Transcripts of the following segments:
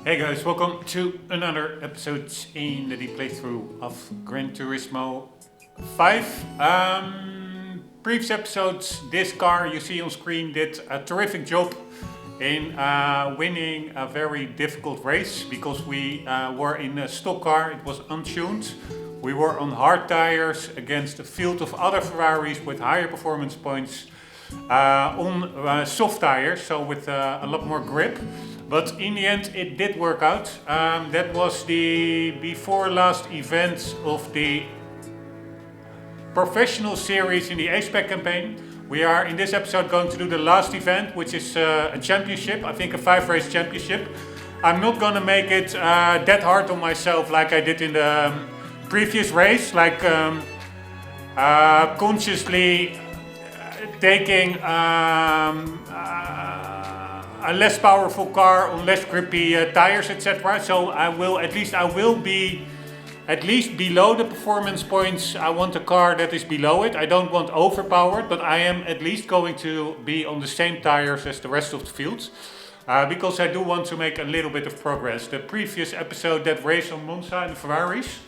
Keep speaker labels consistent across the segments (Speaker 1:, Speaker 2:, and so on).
Speaker 1: Hey guys, welcome to another episode in the deep playthrough of Gran Turismo 5. Previous episodes, this car you see on screen did a terrific job in winning a very difficult race because we were in a stock car, it was untuned. We were on hard tires against a field of other Ferraris with higher performance points on soft tires, so with a lot more grip. But in the end, it did work out. That was the before last event of the Professional Series in the A-Spec campaign. We are in this episode going to do the last event, which is a championship, I think a 5-race championship. I'm not gonna make it that hard on myself like I did in the previous race, like consciously taking a less powerful car on less grippy tires, etc. So I will be at least below the performance points. I want a car that is below it. I don't want overpowered, but I am at least going to be on the same tires as the rest of the field. Because I do want to make a little bit of progress. The previous episode, that race on Monza and Ferraris,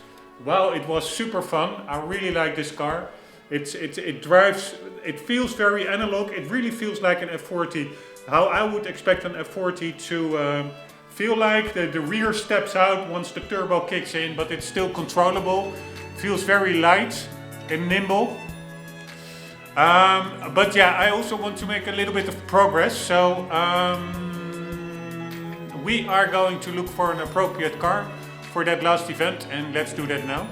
Speaker 1: well, it was super fun. I really like this car. It drives, it feels very analog. It really feels like an F40. How I would expect an F40 to feel like. The rear steps out once the turbo kicks in, but it's still controllable. Feels very light and nimble. But yeah, I also want to make a little bit of progress. So we are going to look for an appropriate car for that last event, and let's do that now.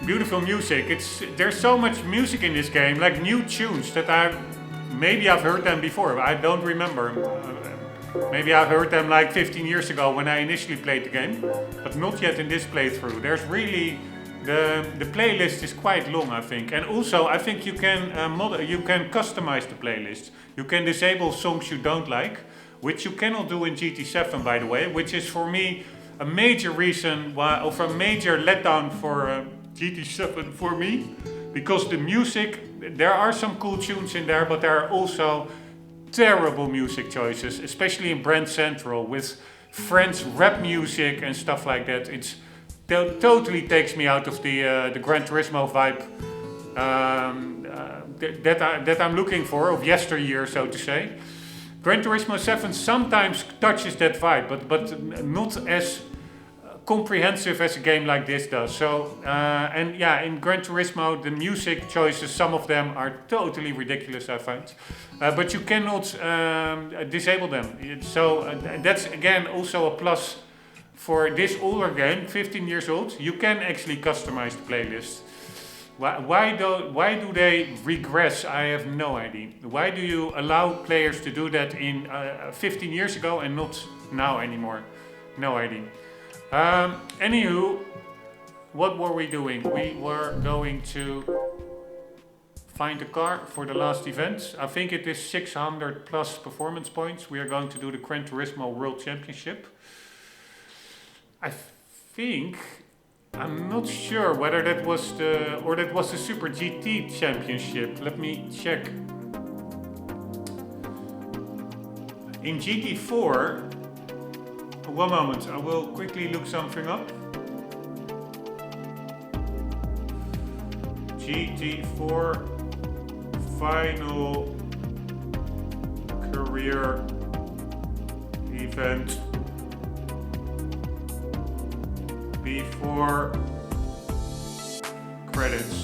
Speaker 1: Beautiful music. There's so much music in this game, like new tunes that maybe I've heard them before. I don't remember. Maybe I heard them like 15 years ago when I initially played the game, but not yet in this playthrough. There's really the playlist is quite long, I think, and also I think you can customize the playlist. You can disable songs you don't like, which you cannot do in GT7, by the way, which is for me a major reason why, or a major letdown for GT7 for me, because the music, there are some cool tunes in there, but there are also terrible music choices, especially in Brand Central with French rap music and stuff like that. It totally takes me out of the Gran Turismo vibe that I'm looking for, of yesteryear, so to say. Gran Turismo 7 sometimes touches that vibe, but not as comprehensive as a game like this does. So, and yeah, in Gran Turismo, the music choices, some of them are totally ridiculous, I find. But you cannot disable them. So that's again also a plus for this older game, 15 years old. You can actually customize the playlist. Why do they regress? I have no idea. Why do you allow players to do that in 15 years ago and not now anymore? No idea. Anywho, what were we doing? We were going to find a car for the last event. I think it is 600 plus performance points. We are going to do the Gran Turismo World Championship. I think, I'm not sure whether that was the Super GT Championship. Let me check. In GT4, one moment, I will quickly look something up. GT4 final career event before credits.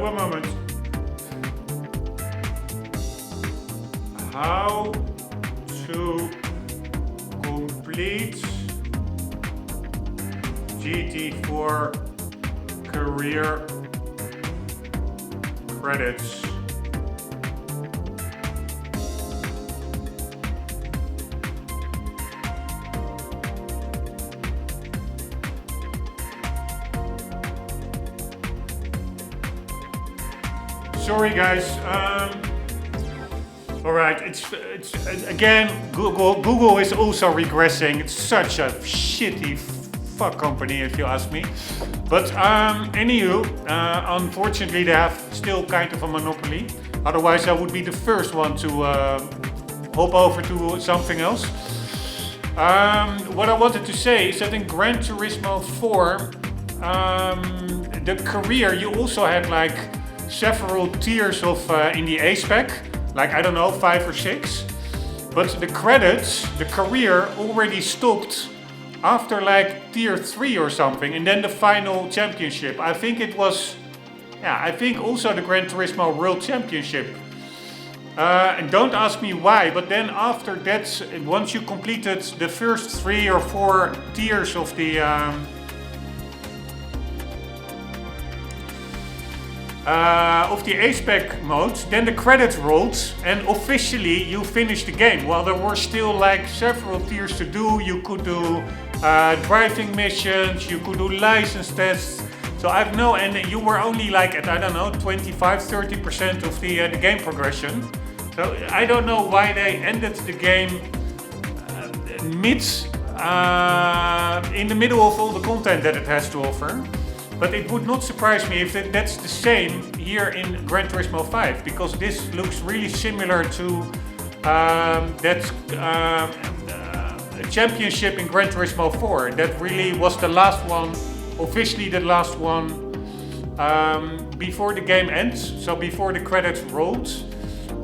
Speaker 1: One moment. How to complete GT4 career credits. Sorry guys, Alright, it's again, Google is also regressing. It's such a shitty fuck company if you ask me. But anywho, unfortunately they have still kind of a monopoly. Otherwise I would be the first one to hop over to something else. What I wanted to say is that in Gran Turismo 4, the career, you also had like several tiers of in the A-Spec, like I don't know, 5 or 6. But the credits, the career already stopped after like tier 3 or something, and then the final championship. I think it was, yeah, I think also the Gran Turismo World Championship. And don't ask me why, but then after that, once you completed the first 3 or 4 tiers of the A-Spec modes, then the credits rolled and officially you finished the game. Well, there were still like several tiers to do. You could do driving missions, you could do license tests. So I've no, and you were only like at, I don't know, 25-30% of the game progression. So I don't know why they ended the game in the middle of all the content that it has to offer. But it would not surprise me if that's the same here in Gran Turismo 5, because this looks really similar to that championship in Gran Turismo 4. That really was the last one, officially the last one before the game ends, so before the credits rolled.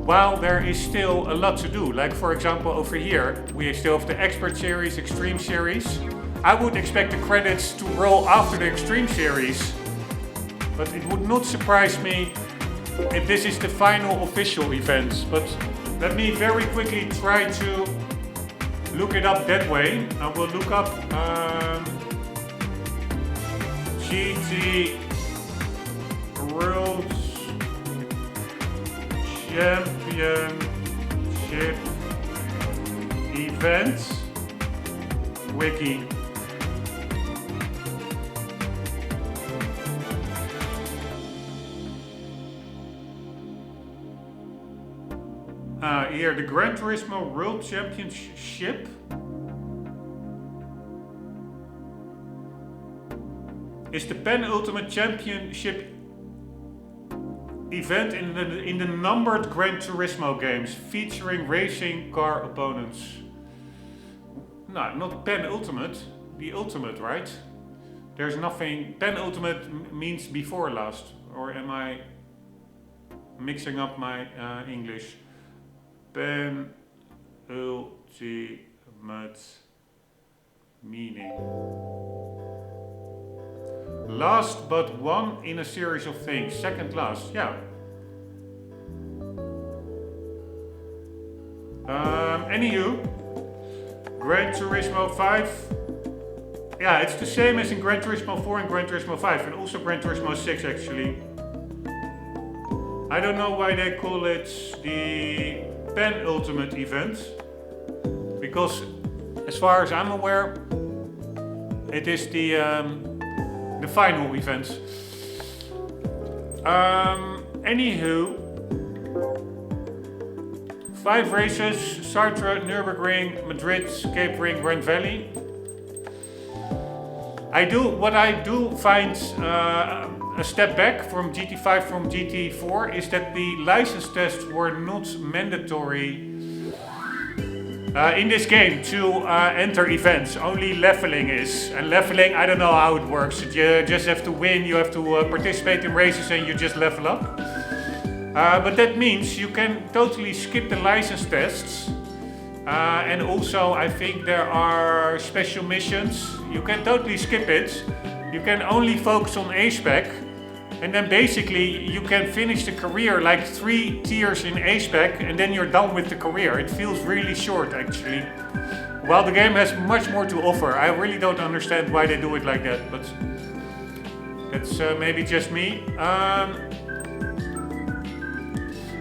Speaker 1: While there is still a lot to do, like for example over here, we still have the Expert Series, Extreme Series. I would expect the credits to roll after the Extreme Series, but it would not surprise me if this is the final official event. But let me very quickly try to look it up that way. I will look up GT World Championship events wiki. Here, the Gran Turismo World Championship is the penultimate championship event in the numbered Gran Turismo games, featuring racing car opponents. No, not penultimate, the ultimate, right? There's nothing, penultimate means before last, or am I mixing up my English? Penultimate meaning. Last but one in a series of things. Second last, yeah. Anywho, Gran Turismo 5. Yeah, it's the same as in Gran Turismo 4 and Gran Turismo 5, and also Gran Turismo 6 actually. I don't know why they call it the penultimate event, because as far as I'm aware, it is the final event. Anywho, 5 races: Sartre, Nürburgring, Madrid, Cape Ring, Grand Valley. What I do find a step back from GT5 from GT4 is that the license tests were not mandatory in this game to enter events. Only leveling is. And leveling, I don't know how it works. You just have to win, you have to participate in races and you just level up. But that means you can totally skip the license tests. And also I think there are special missions. You can totally skip it. You can only focus on A-Spec. And then basically you can finish the career like 3 tiers in A-Spec and then you're done with the career. It feels really short actually. While the game has much more to offer. I really don't understand why they do it like that, but that's maybe just me.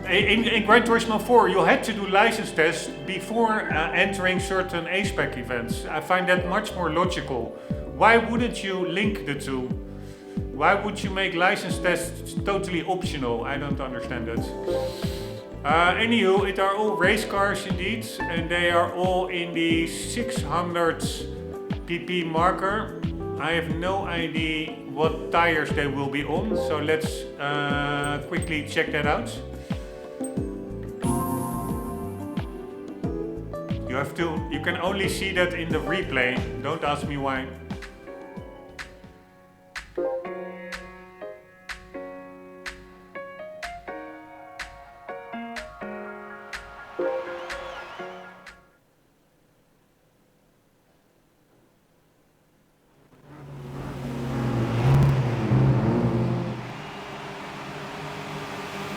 Speaker 1: In Gran Turismo 4 you had to do license tests before entering certain A-Spec events. I find that much more logical. Why wouldn't you link the two? Why would you make license tests totally optional? I don't understand that. Anywho, it are all race cars indeed, and they are all in the 600 pp marker. I have no idea what tires they will be on, so let's quickly check that out. You can only see that in the replay, don't ask me why.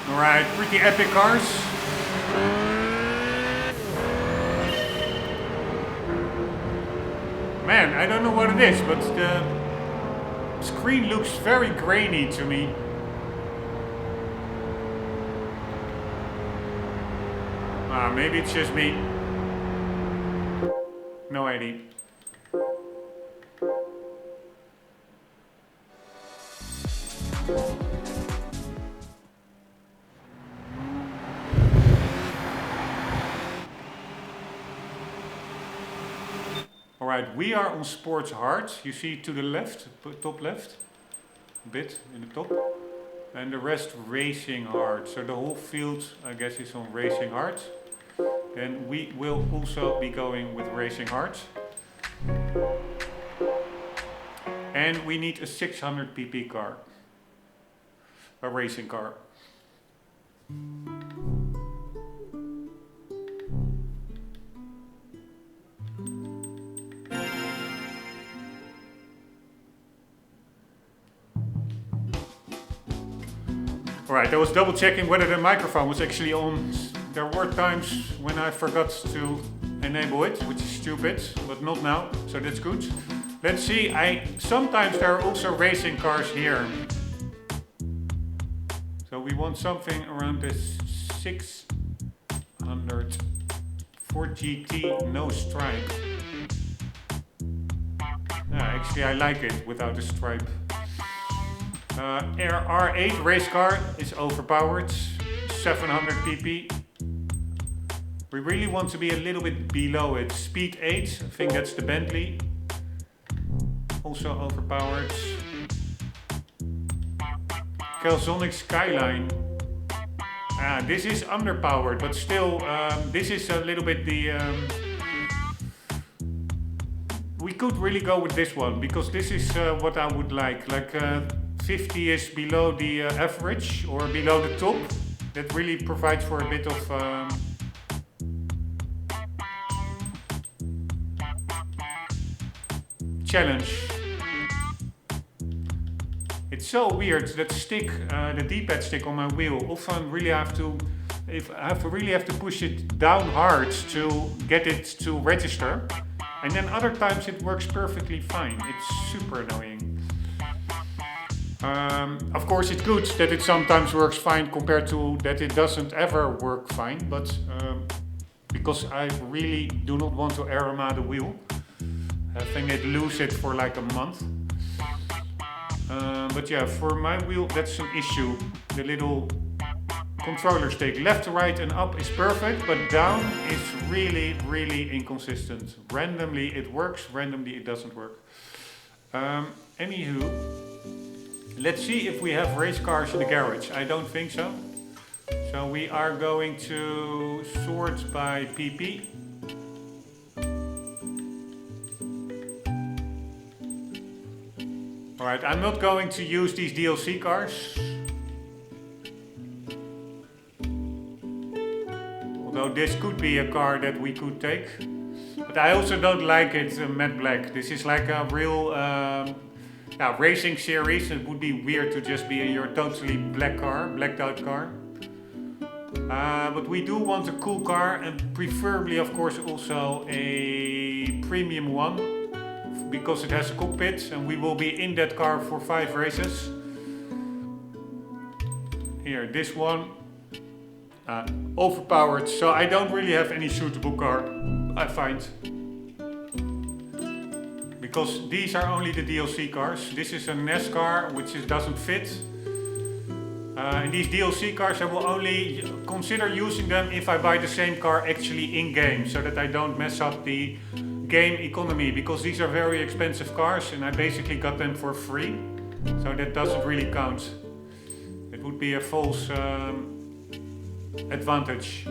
Speaker 1: Alright, pretty epic cars. Man, I don't know what it is, but the screen looks very grainy to me. Maybe it's just me. No idea. Alright, we are on Sports Hard. You see to the left, top left, a bit in the top. And the rest Racing Hard. So the whole field, I guess, is on Racing Hard. And we will also be going with Racing Hard. And we need a 600 pp car. A racing car. Alright, I was double checking whether the microphone was actually on. There were times when I forgot to enable it, which is stupid, but not now, so that's good. Let's see, sometimes there are also racing cars here. So we want something around this 600 for GT, no stripe. Actually I like it without a stripe. R8 race car is overpowered, 700 pp. We really want to be a little bit below it. Speed 8, I think that's the Bentley. Also overpowered. Calzonic Skyline. This is underpowered, but still, this is a little bit the... we could really go with this one, because this is what I would like. 50 is below the average, or below the top. That really provides for a bit of... challenge. It's so weird that stick, the D-pad stick on my wheel, often really have to push it down hard to get it to register, and then other times it works perfectly fine. It's super annoying. Of course, it's good that it sometimes works fine compared to that it doesn't ever work fine, but because I really do not want to Arama the wheel. I think I'd lose it for like a month. But yeah, for my wheel that's an issue. The little controller stick, left to right and up is perfect, but down is really, really inconsistent. Randomly it works, randomly it doesn't work. Anywho, let's see if we have race cars in the garage. I don't think so. So we are going to sort by PP. Alright, I'm not going to use these DLC cars. Although this could be a car that we could take. But I also don't like it matte black. This is like a real racing series. It would be weird to just be your totally black car, blacked out car. But we do want a cool car, and preferably of course also a premium one, because it has a cockpit and we will be in that car for 5 races. Here, this one, overpowered, so I don't really have any suitable car, I find. Because these are only the DLC cars. This is a NASCAR, which doesn't fit. And these DLC cars, I will only consider using them if I buy the same car actually in-game, so that I don't mess up the game economy, because these are very expensive cars and I basically got them for free, so that doesn't really count. It would be a false advantage.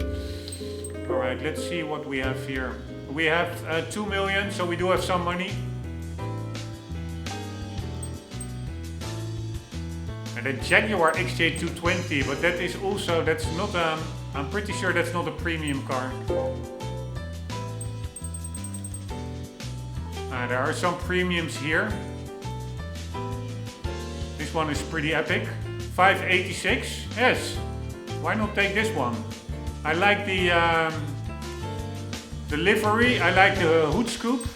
Speaker 1: Alright, let's see what we have here. We have 2 million, so we do have some money. And the Jaguar XJ220, but that is also, that's not I'm pretty sure that's not a premium car. There are some premiums here. This one is pretty epic. 586, yes. Why not take this one? I like the livery, I like the hood scoop.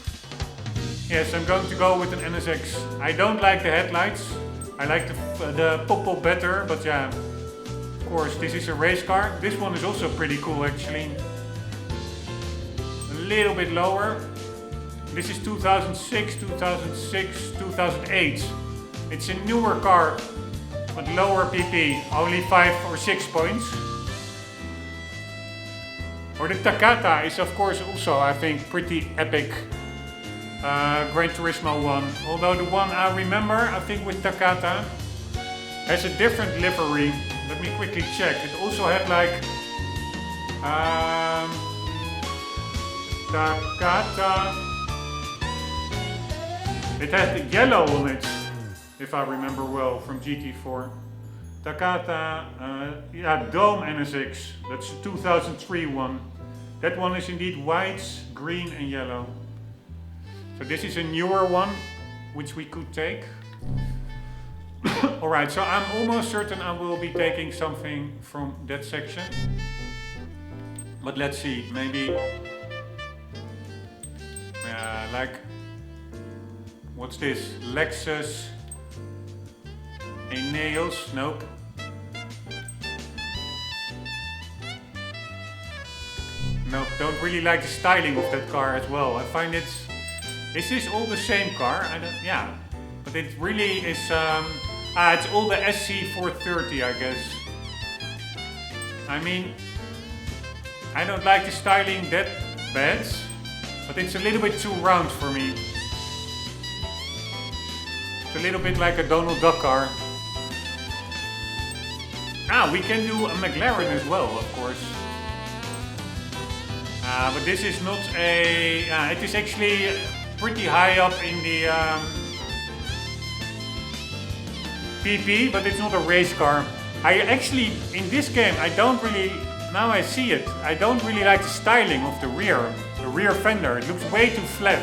Speaker 1: Yes, I'm going to go with an NSX. I don't like the headlights. I like the pop-up better, but yeah, of course, this is a race car. This one is also pretty cool actually. A little bit lower. This is 2006, 2008. It's a newer car, but lower PP, only 5 or 6 points. Or the Takata is of course also, I think, pretty epic. Gran Turismo one. Although the one I remember, I think with Takata, has a different livery. Let me quickly check. It also had like Takata. It had the yellow on it, if I remember well, from GT4. Takata, yeah, Dome NSX. That's the 2003 one. That one is indeed white, green and yellow. So this is a newer one, which we could take. Alright, so I'm almost certain I will be taking something from that section. But let's see, maybe... like... What's this? Lexus... Ineos? Nope. Nope, don't really like the styling of that car as well. I find it's... Is this all the same car? Yeah, but it really is... it's all the SC430, I guess. I mean, I don't like the styling that bad, but it's a little bit too round for me. It's a little bit like a Donald Duck car. We can do a McLaren as well, of course. But this is not a... it is actually pretty high up in the PP, but it's not a race car. I actually, in this game, I don't really... Now I see it. I don't really like the styling of the rear fender. It looks way too flat.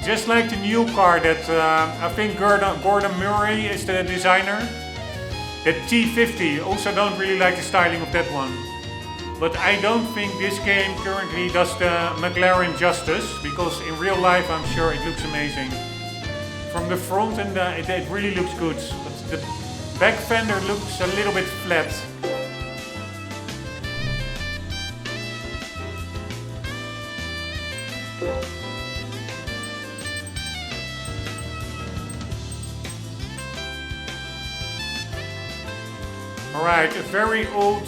Speaker 1: Just like the new car that I think Gordon Murray is the designer. The T50, also don't really like the styling of that one. But I don't think this game currently does the McLaren justice, because in real life I'm sure it looks amazing. From the front and it really looks good, but the back fender looks a little bit flat. Alright, a very old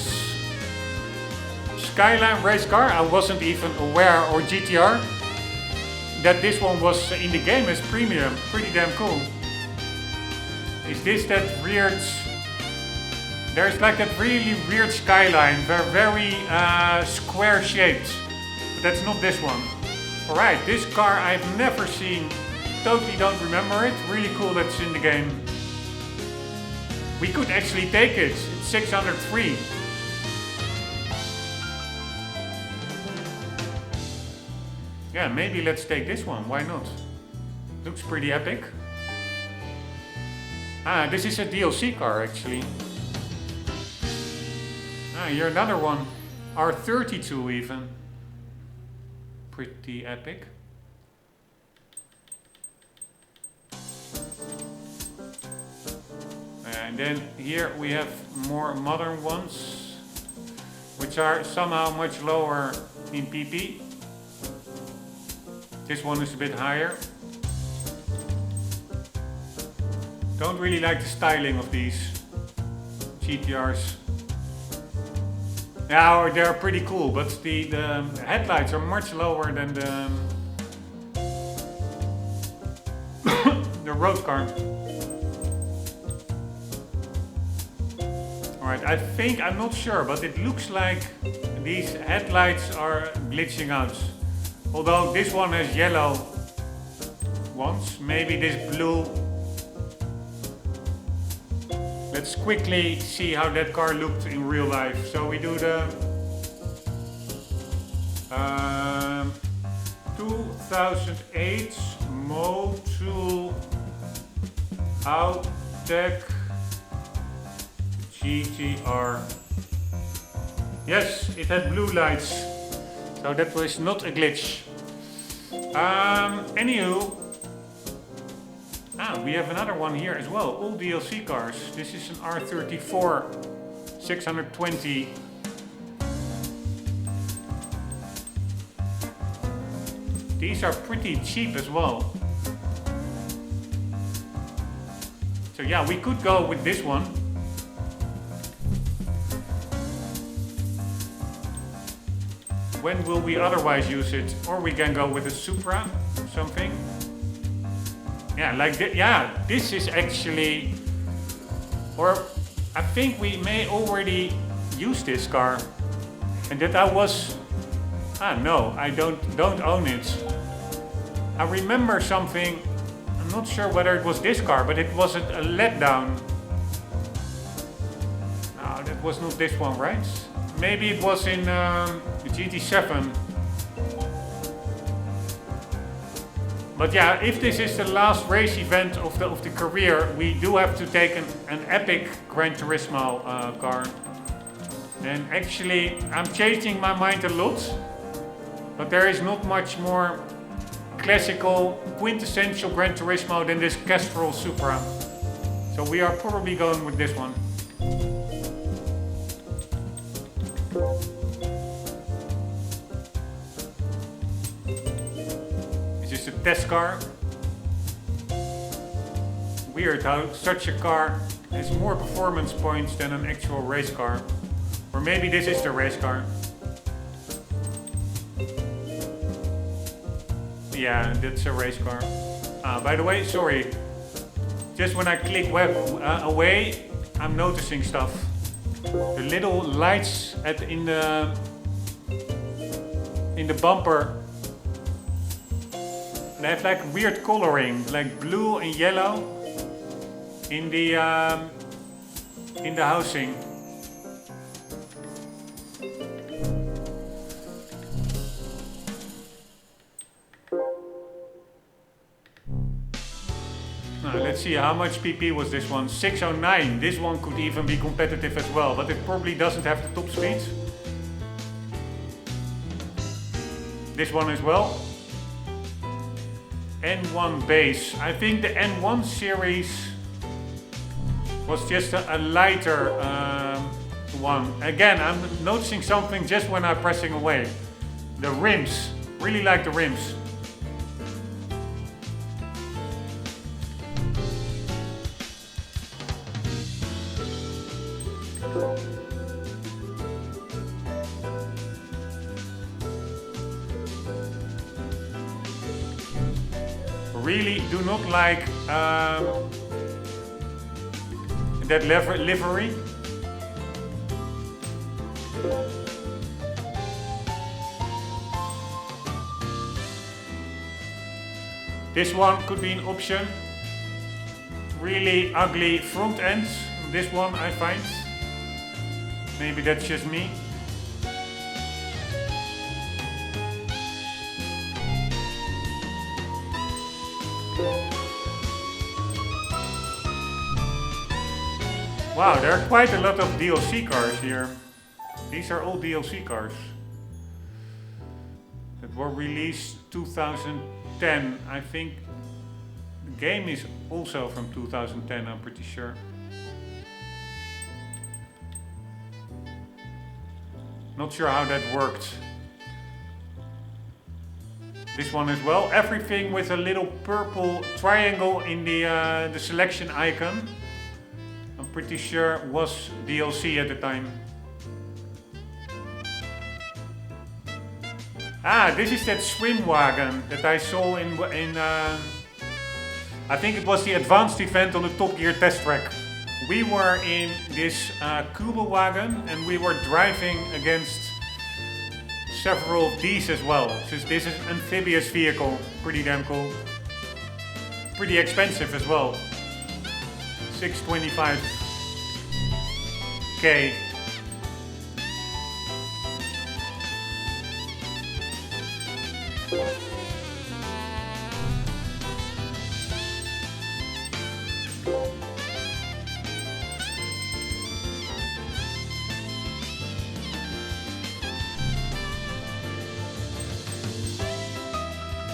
Speaker 1: Skyline race car. I wasn't even aware, or GTR, that this one was in the game as premium. Pretty damn cool. Is this that weird... There's like that really weird Skyline, very square shaped. But that's not this one. Alright, this car I've never seen. Totally don't remember it. Really cool that it's in the game. We could actually take it. It's 603. Yeah, maybe let's take this one. Why not? Looks pretty epic. This is a DLC car actually. Here another one. R32 even. Pretty epic. And then here we have more modern ones, which are somehow much lower in PP. This one is a bit higher. Don't really like the styling of these. GTRs. Now they're pretty cool, but the headlights are much lower than the road car. Alright, I'm not sure, but it looks like these headlights are glitching out. Although this one has yellow ones, maybe this blue. Let's quickly see how that car looked in real life. So we do the 2008 Motul HUD GTR. Yes, it had blue lights, so that was not a glitch. Anywho, we have another one here as well. All DLC cars. This is an R34 620. These are pretty cheap as well. So yeah, we could go with this one. When will we otherwise use it? Or we can go with a Supra, something. Yeah, like that. Yeah, this is actually, or I think we may already use this car, and that I was. No, I don't own it. I remember something. I'm not sure whether it was this car, but it wasn't a letdown. No, that was not this one, right? Maybe it was in the GT7. But yeah, if this is the last race event of the career, we do have to take an epic Gran Turismo car. And actually, I'm changing my mind a lot, but there is not much more classical, quintessential Gran Turismo than this Castrol Supra. So we are probably going with this one. Test car. Weird how such a car has more performance points than an actual race car. Or maybe this is the race car. Yeah, that's a race car. By the way, sorry. Just when I click web away, I'm noticing stuff. The little lights in the bumper. They have like weird coloring, like blue and yellow in the housing. Let's see, how much PP was this one? 609. This one could even be competitive as well, but it probably doesn't have the top speed. This one as well. N1 base. I think the N1 series was just a lighter one. Again, I'm noticing something just when I'm pressing away. The rims. Really like the rims. Really do not like that livery. This one could be an option. Really ugly front ends. This one I find. Maybe that's just me. Wow, there are quite a lot of DLC cars here. These are all DLC cars that were released 2010. I think the game is also from 2010, I'm pretty sure. Not sure how that worked. This one as well. Everything with a little purple triangle in the selection icon. I'm I'm pretty sure was DLC at the time. Ah, this is that swim wagon that I saw in I think it was the advanced event on the Top Gear test track. We were in this Kubel wagon and we were driving against several of these as well. So this is an amphibious vehicle, pretty damn cool. Pretty expensive as well. 625k.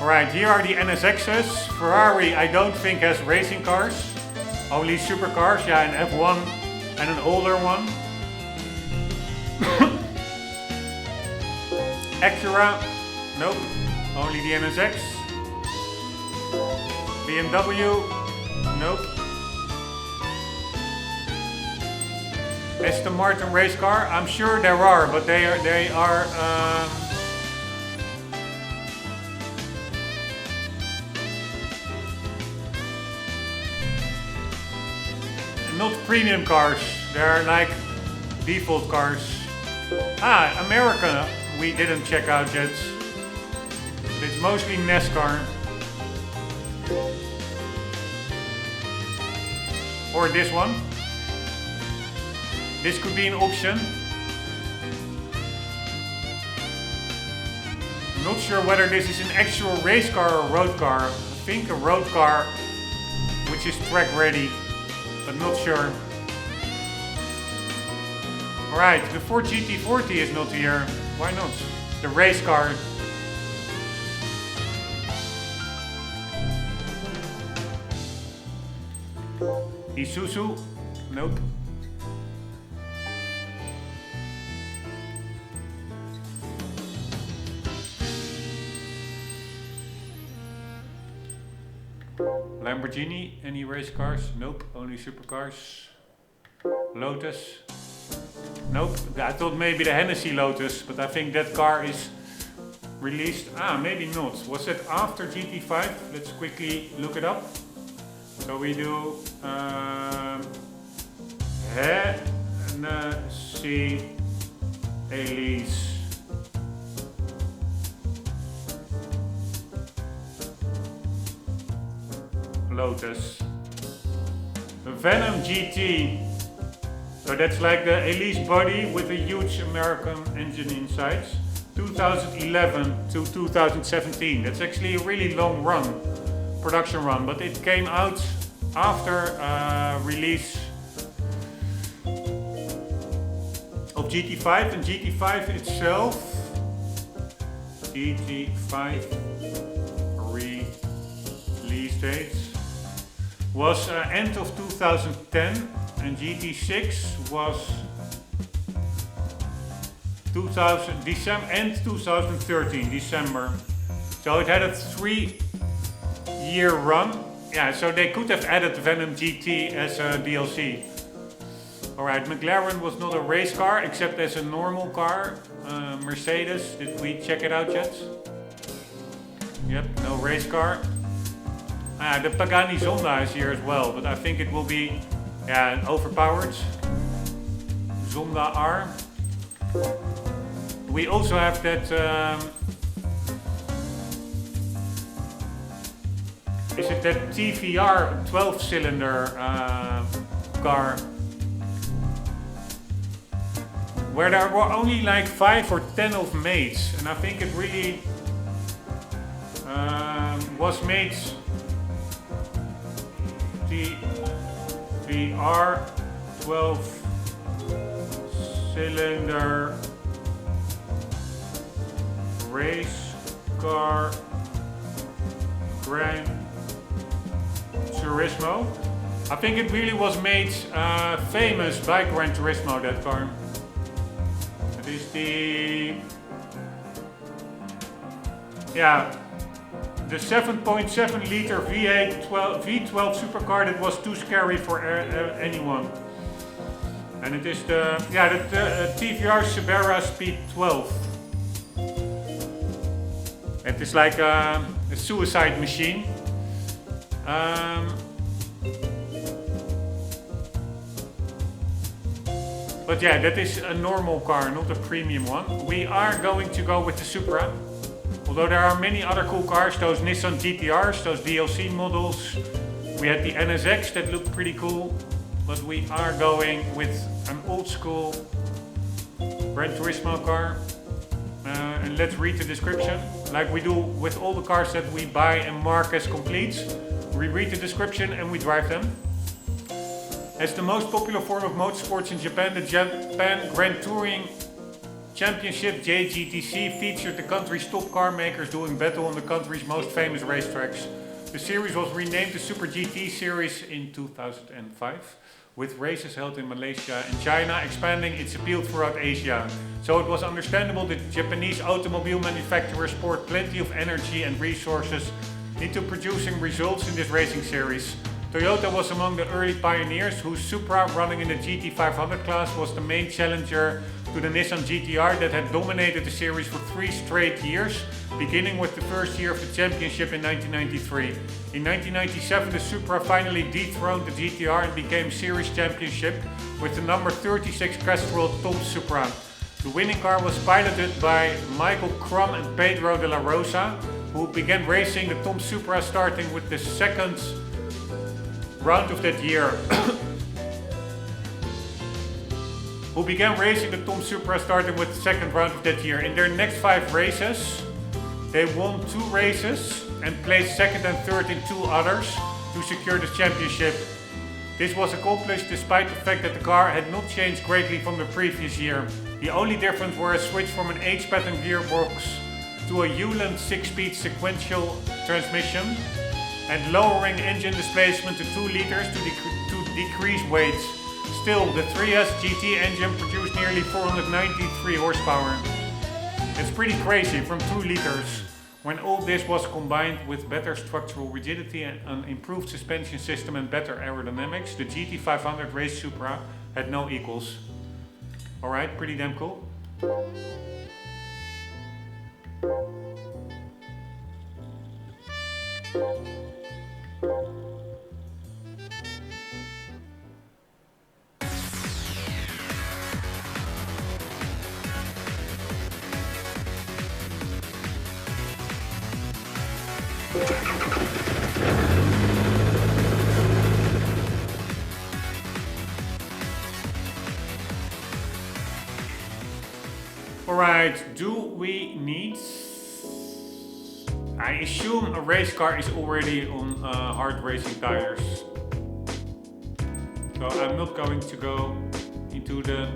Speaker 1: Alright, here are the NSXs. Ferrari I don't think has racing cars. Only supercars, yeah, an F1 and an older one. Acura, nope, only the NSX. BMW, nope. Aston Martin race car, I'm sure there are, but they are not premium cars, they're like default cars. Ah, America we didn't check out yet. It's mostly NASCAR. Or this one. This could be an option. I'm not sure whether this is an actual race car or road car. I think a road car which is track ready. But not sure. Alright, the Ford GT40 is not here. Why not? The race car. Isuzu? Nope. Lamborghini, any race cars? Nope, only supercars. Lotus? Nope, I thought maybe the Hennessy Lotus, but I think that car is released. Ah, maybe not. Was it after GT5? Let's quickly look it up. So we do Hennessy Elise. Lotus. Venom GT. So that's like the Elise body with a huge American engine inside. 2011 to 2017. That's actually a really long run, production run, but it came out after release of GT5 and GT5 itself. GT5 release dates was end of 2010 and GT6 was end 2013, December. So it had a 3-year run. Yeah, so they could have added Venom GT as a DLC. Alright, McLaren was not a race car except as a normal car. Mercedes, did we check it out yet? Yep, no race car. Ah, the Pagani Zonda is here as well, but I think it will be overpowered. Zonda R. We also have that. Is it that TVR 12-cylinder car? Where there were only like 5 or 10 of mates, and I think it really was made. TVR 12-cylinder race car Gran Turismo. I think it really was made famous by Gran Turismo, that car. It is the the 7.7 liter V12 supercar that was too scary for anyone. And it is the TVR Sibera Speed 12. It is like a suicide machine. But yeah, that is a normal car, not a premium one. We are going to go with the Supra. Although there are many other cool cars, those Nissan GTRs, those DLC models. We had the NSX that looked pretty cool. But we are going with an old school Gran Turismo car. And let's read the description. Like we do with all the cars that we buy and mark as complete. We read the description and we drive them. As the most popular form of motorsports in Japan, the Japan Grand Touring Championship JGTC featured the country's top car makers doing battle on the country's most famous racetracks. The series was renamed the Super GT Series in 2005, with races held in Malaysia and China, expanding its appeal throughout Asia. So it was understandable that Japanese automobile manufacturers poured plenty of energy and resources into producing results in this racing series. Toyota was among the early pioneers, whose Supra, running in the GT500 class, was the main challenger to the Nissan GTR that had dominated the series for 3 straight years, beginning with the first year of the championship in 1993. In 1997, the Supra finally dethroned the GTR and became series championship with the number 36 Castrol Tom Supra. The winning car was piloted by Michael Crum and Pedro de la Rosa, who began racing the Tom Supra starting with the second round of that year. Who began racing the Tom Supra starting with the second round of that year. In their next 5 races, they won 2 races and placed second and third in 2 others to secure the championship. This was accomplished despite the fact that the car had not changed greatly from the previous year. The only difference was a switch from an H-pattern gearbox to a Hewland 6-speed sequential transmission and lowering engine displacement to 2 liters to decrease weight. Still, the 3S GT engine produced nearly 493 horsepower. It's pretty crazy, from 2 liters. When all this was combined with better structural rigidity and an improved suspension system and better aerodynamics, the GT500 Race Supra had no equals. Alright, pretty damn cool. Alright, do we need... I assume a race car is already on hard racing tires. So I'm not going to go into the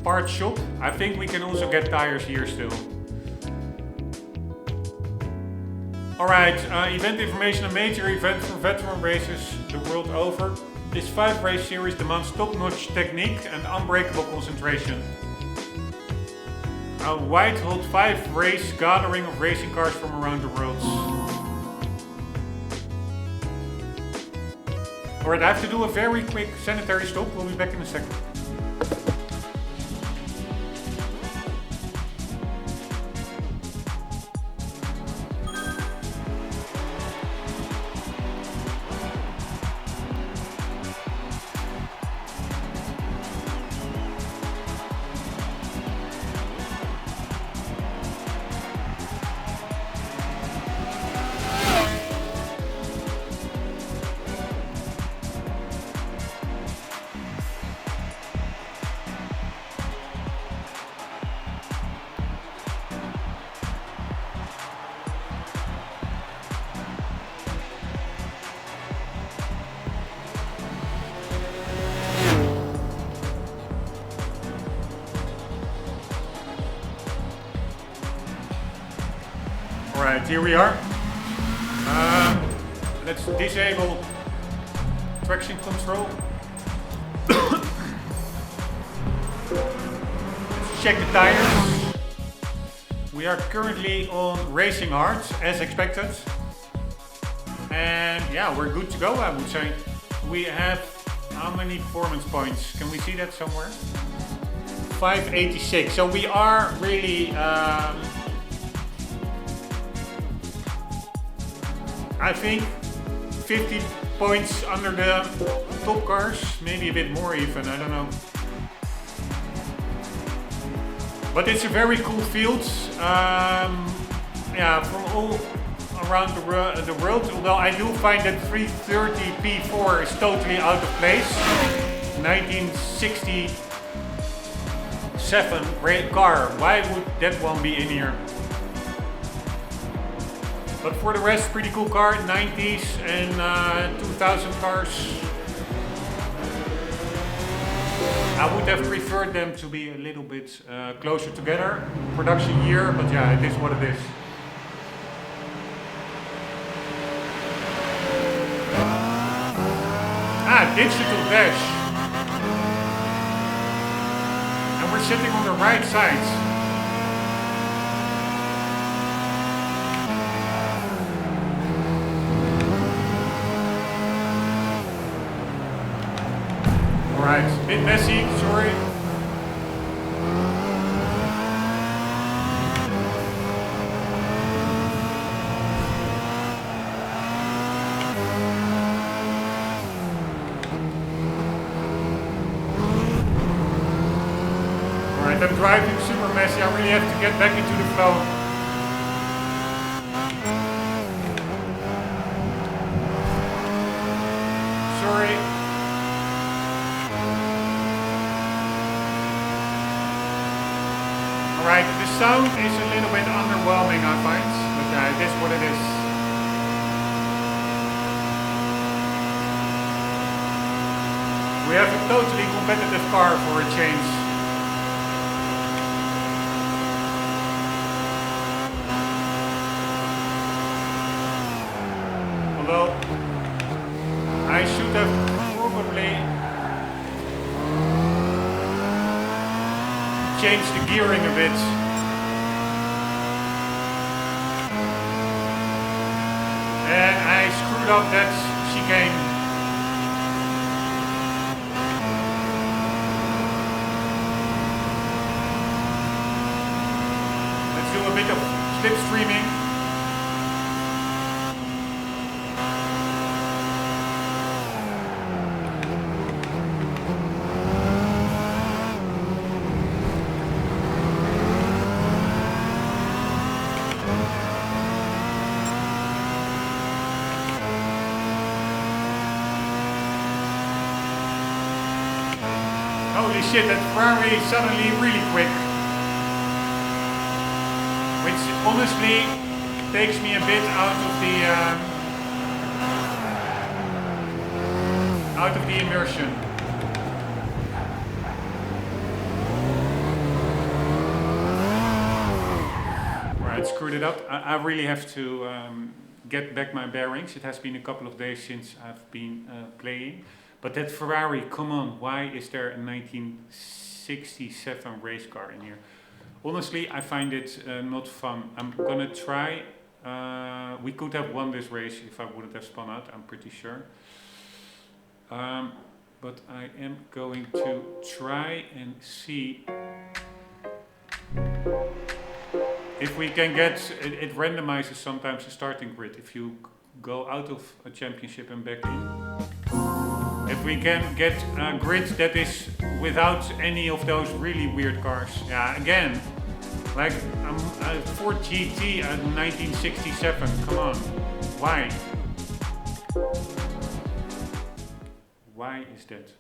Speaker 1: part shop. I think we can also get tires here still. Alright, event information. A major event for veteran racers the world over. This 5 race series demands top-notch technique and unbreakable concentration. A wide HUD 5 race gathering of racing cars from around the world. Alright, I have to do a very quick sanitary stop. We'll be back in a second. Alright, here we are. Let's disable traction control. Let's check the tires. We are currently on racing hard, as expected. And yeah, we're good to go, I would say. We have how many performance points? Can we see that somewhere? 586. So we are really, I think, 50 points under the top cars, maybe a bit more even, I don't know. But it's a very cool field. Yeah, from all around the world. Although I do find that 330 P4 is totally out of place. 1967 car. Why would that one be in here? But for the rest, pretty cool car. 90s and 2000 cars. I would have preferred them to be a little bit closer together. Production year, but yeah, it is what it is. Digital dash. And we're sitting on the right side. Alright, a bit messy, sorry. I'm driving super messy, I really have to get back into the flow. Sorry. Alright, the sound is a little bit underwhelming, I find, but yeah, it is what it is. We have a totally competitive car for a change. Although I should have probably changed the gearing a bit. And I screwed up that chicane. Let's do a bit of slipstreaming. Holy shit, that Ferrari is suddenly really quick. Which honestly takes me a bit out of the immersion. Right, screwed it up. I really have to get back my bearings. It has been a couple of days since I've been playing. But that Ferrari, come on, why is there a 1967 race car in here? Honestly, I find it not fun. I'm gonna try. We could have won this race if I wouldn't have spun out, I'm pretty sure. But I am going to try and see if we can get, it randomizes sometimes the starting grid if you go out of a championship and back in. If we can get a grid that is without any of those really weird cars. Yeah, again, like a Ford GT at 1967, come on, why? Why is that?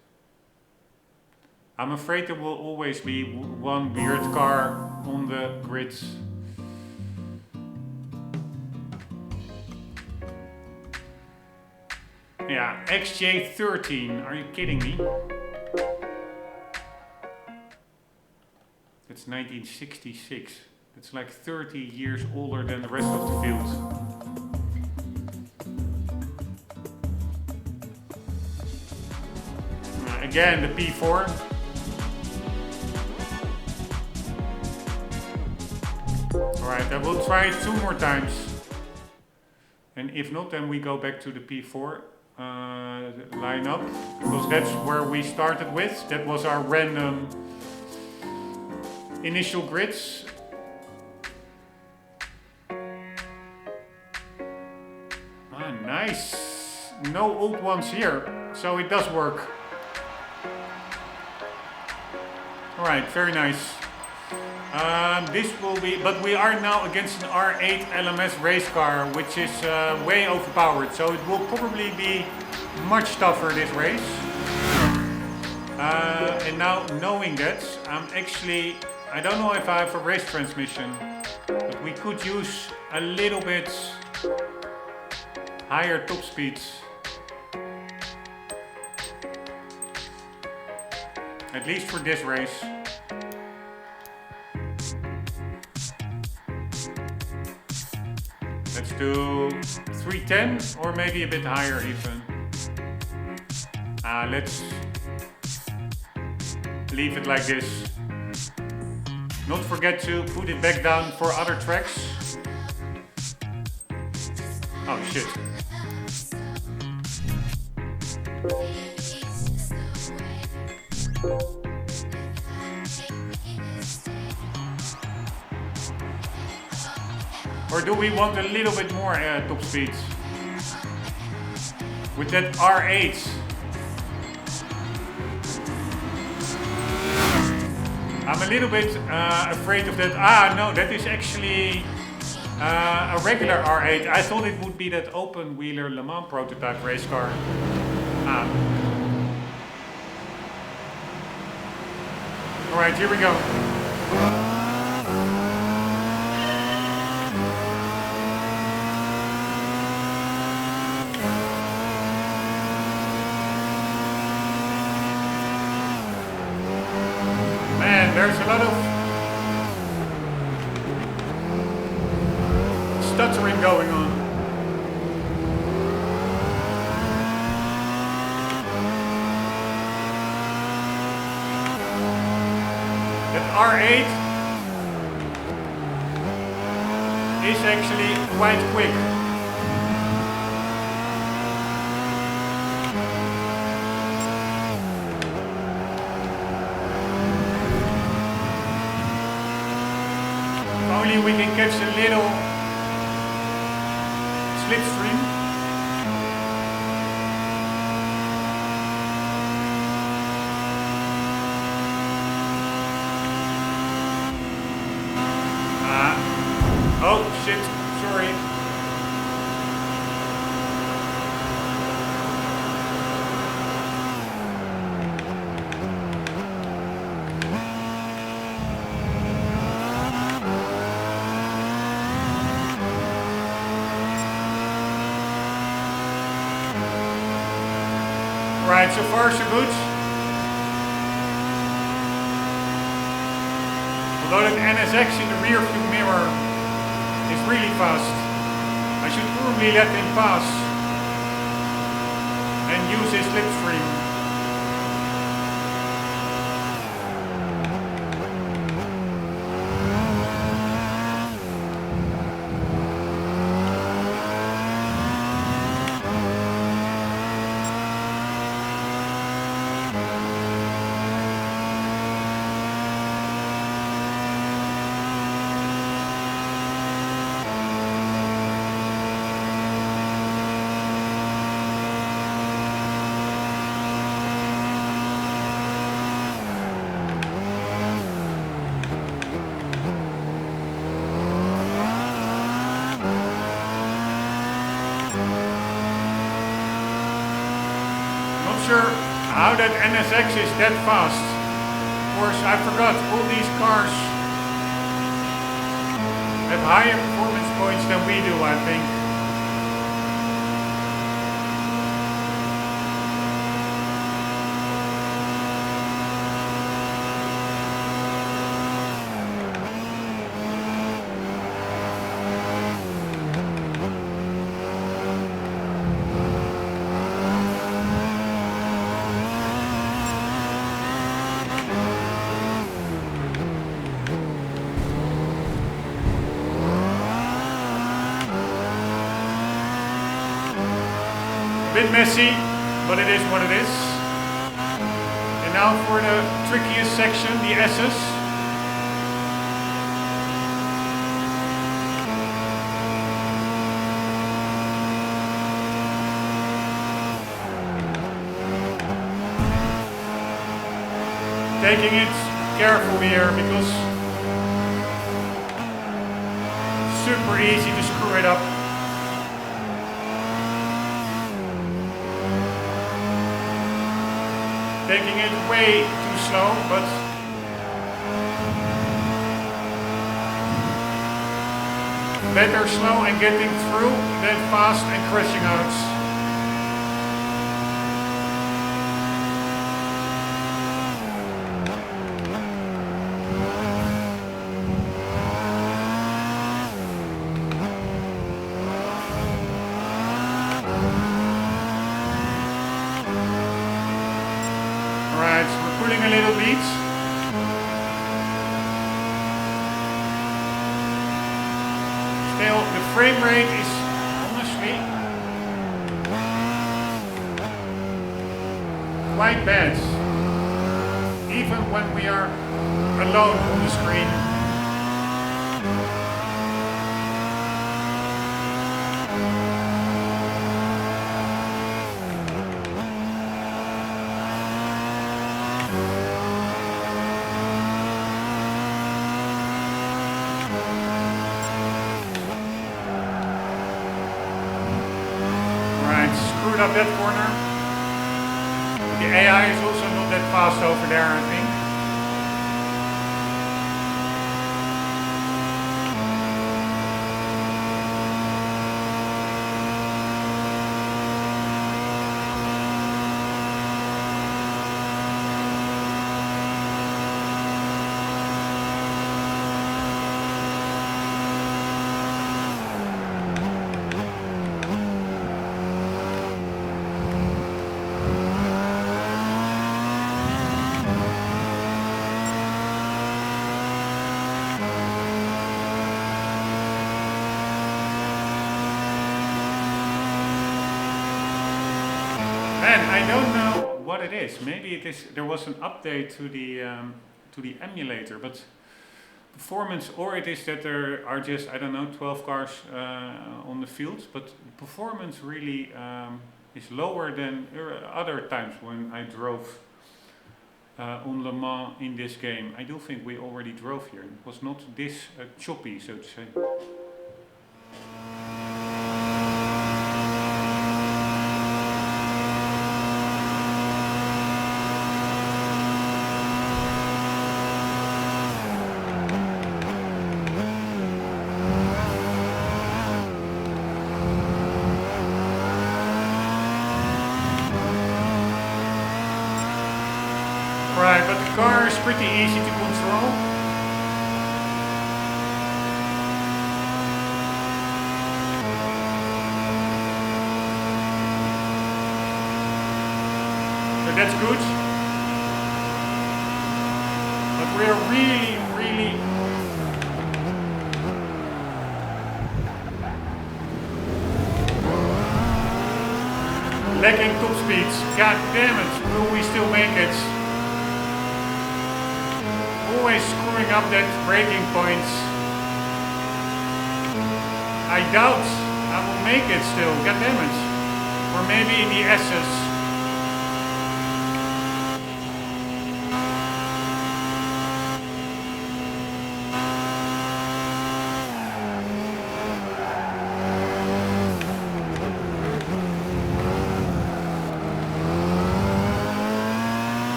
Speaker 1: I'm afraid there will always be one weird car on the grids. Yeah, XJ13, are you kidding me? It's 1966. It's like 30 years older than the rest of the field. Again, the P4. Alright, I will try it 2 more times. And if not, then we go back to the P4. line up, because that's where we started with. That was our random initial grids. Ah, nice. No old ones here, so it does work. Alright, very nice. This will be, but we are now against an R8 LMS race car, which is way overpowered, so it will probably be much tougher this race. And now knowing that, I don't know if I have a race transmission, but we could use a little bit higher top speeds. At least for this race. Let's do 310 or maybe a bit higher even. Let's leave it like this. Not forget to put it back down for other tracks. Oh shit. Or do we want a little bit more top speeds? With that R8. I'm a little bit afraid of that. No, that is actually a regular R8. I thought it would be that open wheeler Le Mans prototype race car. Alright, here we go. There's a lot of stuttering going on. That R8 is actually quite quick. We can catch a little slipstream. Oh shit, sorry. Right, so far so good. Although that NSX in the rear view mirror is really fast, I should probably let him pass and use his slipstream. How that NSX is that fast. Of course, I forgot, all these cars have higher performance points than we do, I think. Bit messy, but it is what it is. And now for the trickiest section, the S's. Taking it careful here because it's super easy to screw it up. Taking it way too slow, but better slow and getting through than fast and crashing out. A little bit. Still, the frame rate is honestly quite bad, even when we are alone on the screen. Screwed up that corner. The AI is also not that fast over there, I think. And I don't know what it is. Maybe it is. There was an update to the emulator, but performance, or it is that there are just, I don't know, 12 cars on the field. But performance really is lower than other times when I drove on Le Mans in this game. I do think we already drove here. It was not this choppy, so to say. Right, but the car is pretty easy to control. So that's good. But we are really lacking top speeds. God damn it, will we still make it? Always screwing up that braking points. I doubt I will make it still, god damn it. Or maybe in the S's.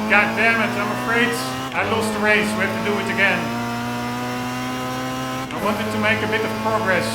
Speaker 1: God damn it, I'm afraid I lost the race. We have to do it again. I wanted to make a bit of progress.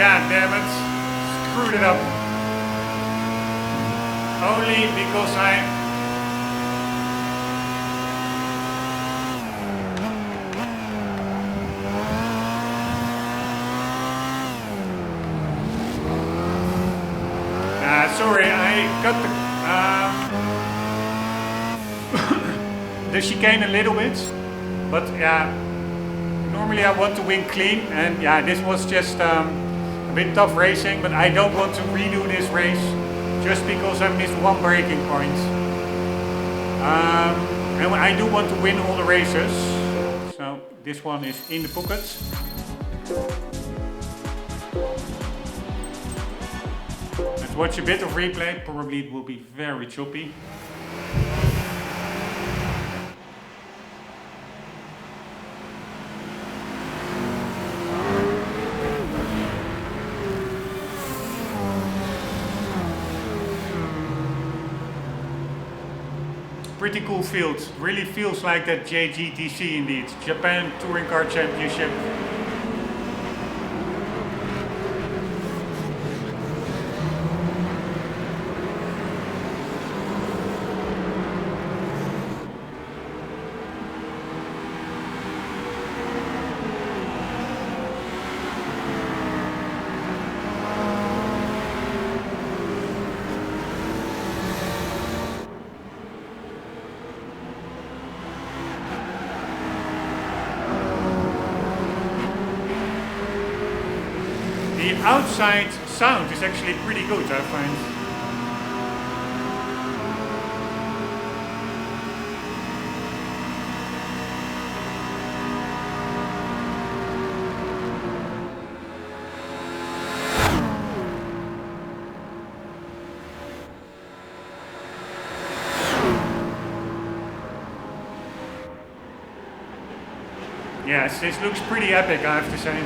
Speaker 1: Yeah, damn it. Screwed it up. Only because sorry, I got the chicane a little bit, but yeah, normally I want to win clean, and yeah, this was just a bit tough racing, but I don't want to redo this race just because I missed one braking point. And I do want to win all the races, so this one is in the pocket. Let's watch a bit of replay, probably it will be very choppy. Pretty cool field, really feels like that JGTC indeed, Japan Touring Car Championship. The outside sound is actually pretty good, I find. Yes, this looks pretty epic, I have to say.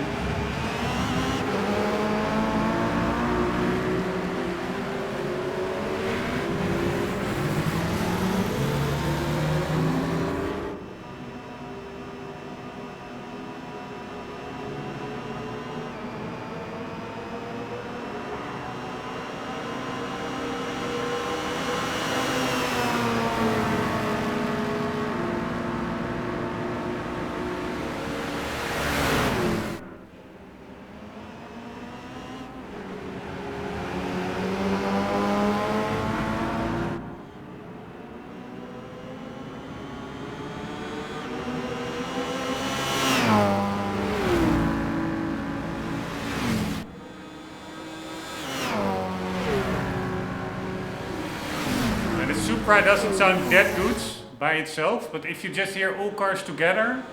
Speaker 1: Supra doesn't sound that good by itself, but if you just hear all cars together,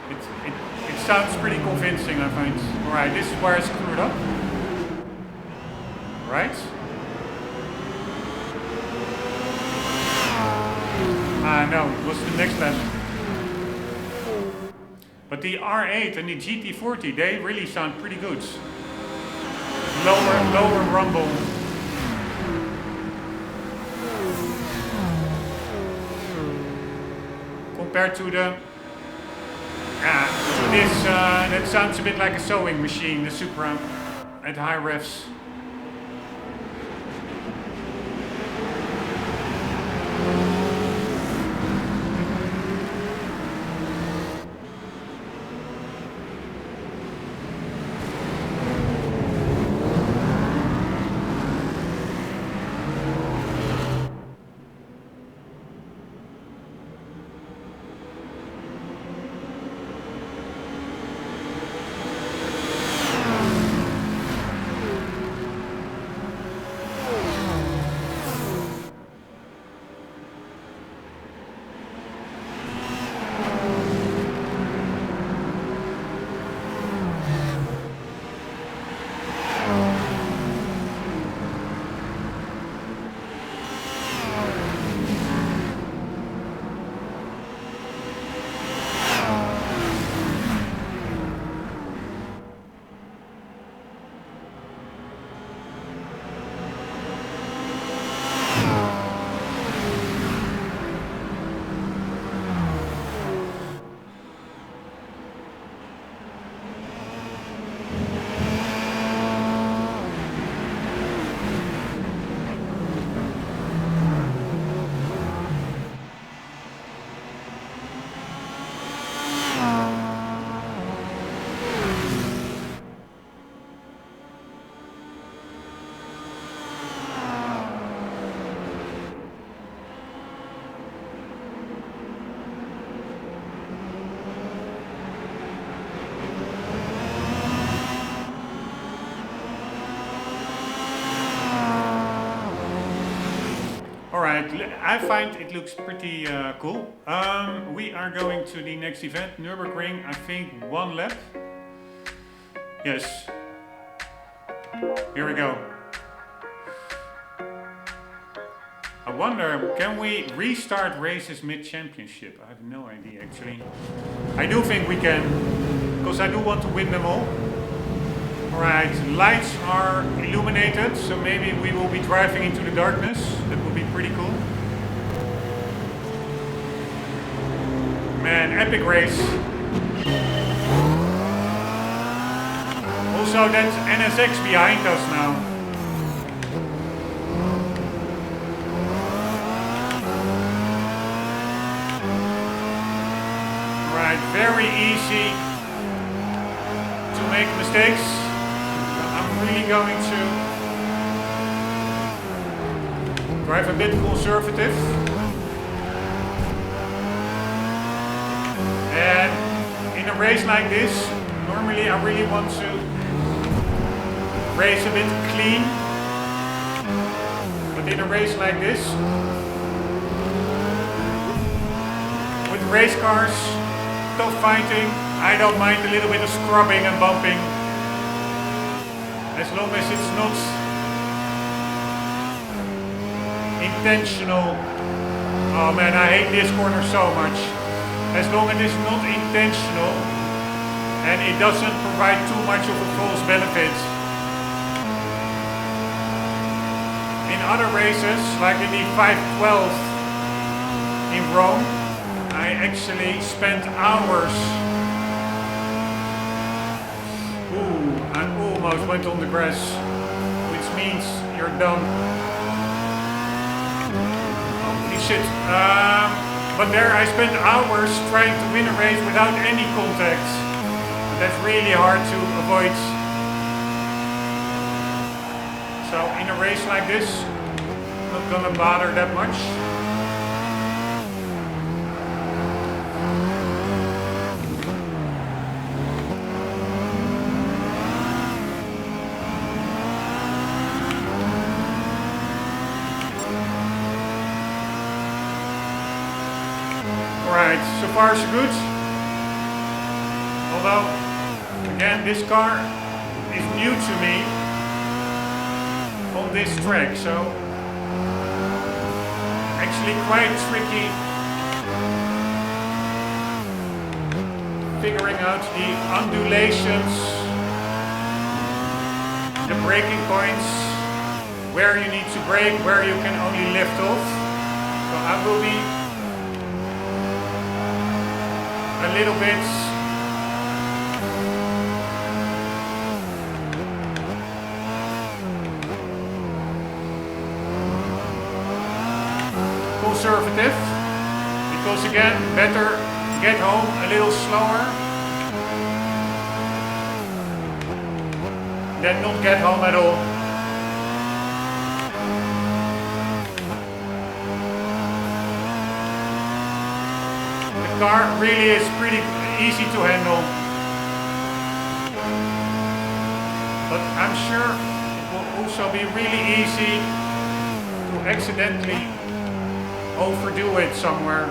Speaker 1: it sounds pretty convincing, I find. Alright, this is where I screwed up. Right? Ah no, it was the next lap. But the R8 and the GT40, they really sound pretty good. Lower rumble. Compared to the this that sounds a bit like a sewing machine, the Supra at high revs. Alright, I find it looks pretty cool. We are going to the next event, Nürburgring, I think 1 lap. Yes. Here we go. I wonder, can we restart races mid-championship? I have no idea actually. I do think we can, because I do want to win them all. Alright, lights are illuminated, so maybe we will be driving into the darkness. That would be pretty cool. Man, epic race. Also, that's NSX behind us now. Alright, very easy to make mistakes. I'm really going to drive a bit conservative. And in a race like this, normally I really want to race a bit clean. But in a race like this, with race cars, tough fighting, I don't mind a little bit of scrubbing and bumping. As long as it's not intentional. Oh man, I hate this corner so much. As long as it's not intentional and it doesn't provide too much of a false benefit. In other races, like in the 512 in Rome, I actually spent hours. I almost went on the grass, which means you're done. Holy shit. But there I spent hours trying to win a race without any contact. That's really hard to avoid. So in a race like this, not gonna bother that much. Alright, so far so good. Although, again, this car is new to me on this track, so actually quite tricky figuring out the undulations, the braking points, where you need to brake, where you can only lift off. So I will be a little bit conservative, because again, better get home a little slower than not get home at all. The car really is pretty easy to handle, but I'm sure it will also be really easy to accidentally overdo it somewhere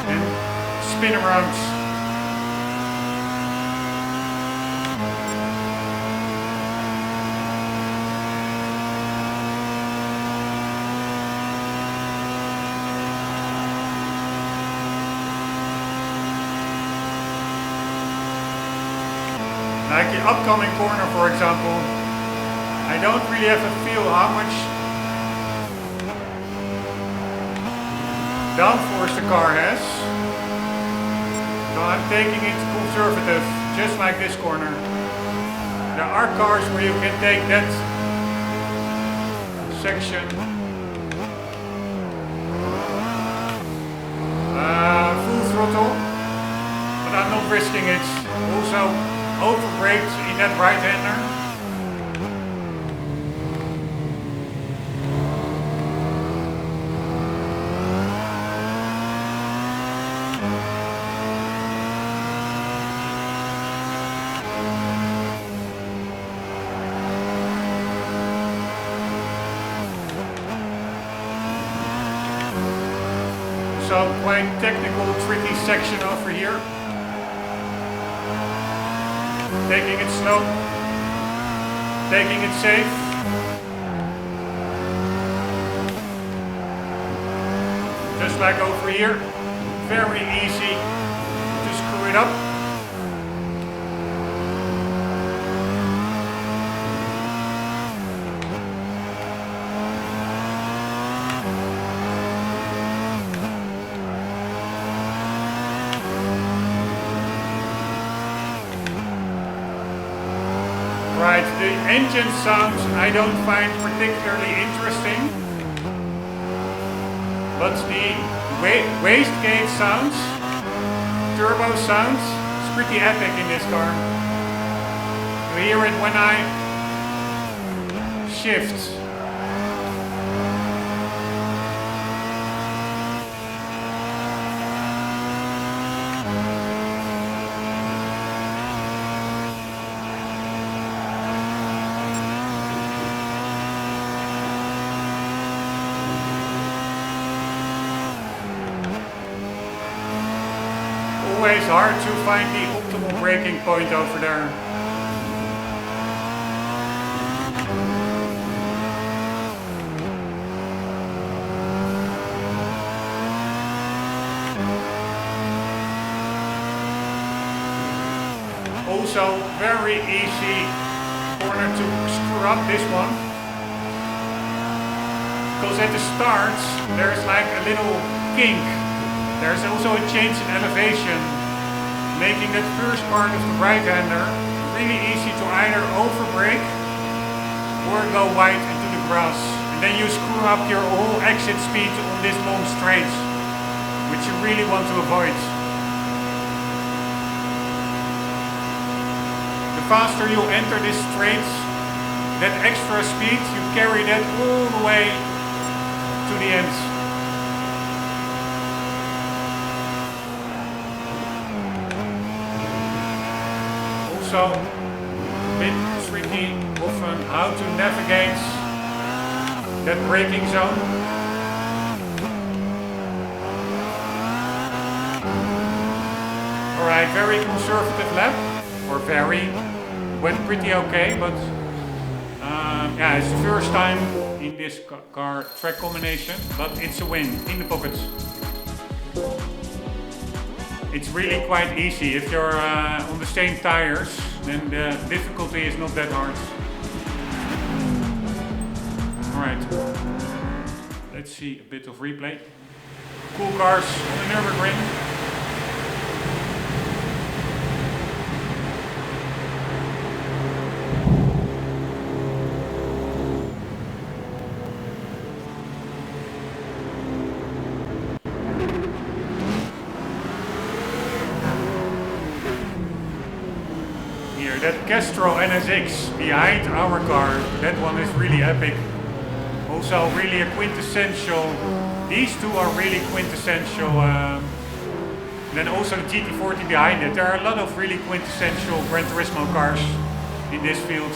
Speaker 1: and spin around. Like the upcoming corner, for example, I don't really have a feel how much downforce the car has. So I'm taking it conservative, just like this corner. There are cars where you can take that section full throttle, but I'm not risking it. Also, overbraked in that right-hander. Also quite technical, tricky section over here. Taking it slow, taking it safe. Just like over here, very easy to screw it up. Right, the engine sounds I don't find particularly interesting, but the wastegate sounds, turbo sounds, it's pretty epic in this car. You hear it when I shift. Always hard to find the optimal braking point over there. Also very easy corner to screw up this one. Because at the start there's like a little kink. There's also a change in elevation, making that first part of the right-hander really easy to either overbrake or go wide into the grass. And then you screw up your whole exit speed on this long straight, which you really want to avoid. The faster you enter this straight, that extra speed, you carry that all the way to the end. Also a bit tricky often how to navigate that braking zone. Alright, very conservative lap, or very, went pretty okay, but yeah, it's the first time in this car track combination, but it's a win in the pockets. It's really quite easy. If you're on the same tires, then the difficulty is not that hard. Alright, let's see a bit of replay. Cool cars on the Nürburgring. That Castro NSX behind our car, that one is really epic. Also really a quintessential, these two are really quintessential. Then also the GT40 behind it. There are a lot of really quintessential Gran Turismo cars in this field.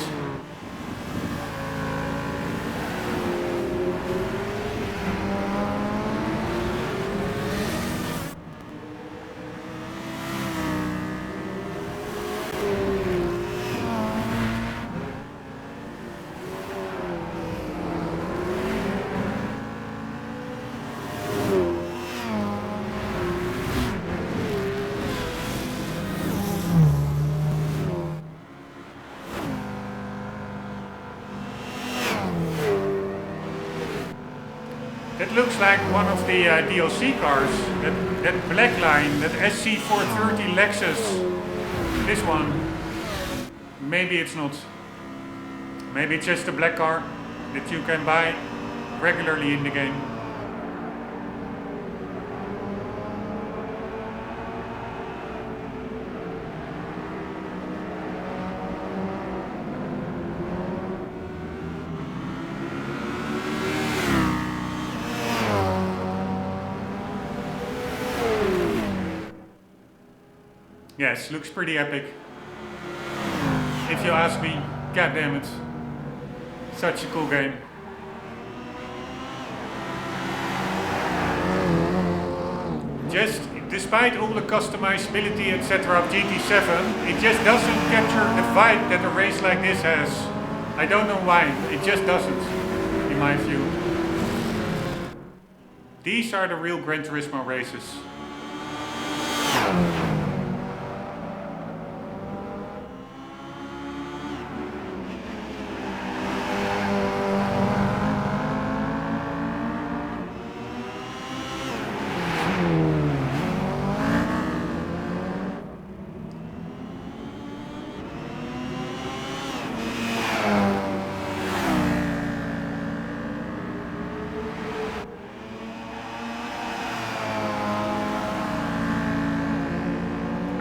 Speaker 1: It looks like one of the DLC cars, that black line, that SC430 Lexus, this one. Maybe it's not. Maybe it's just a black car that you can buy regularly in the game. Yes, looks pretty epic. If you ask me, god damn it. Such a cool game. just despite all the customizability etc. of GT7, it just doesn't capture the vibe that a race like this has. I don't know why, it just doesn't, in my view. These are the real Gran Turismo races.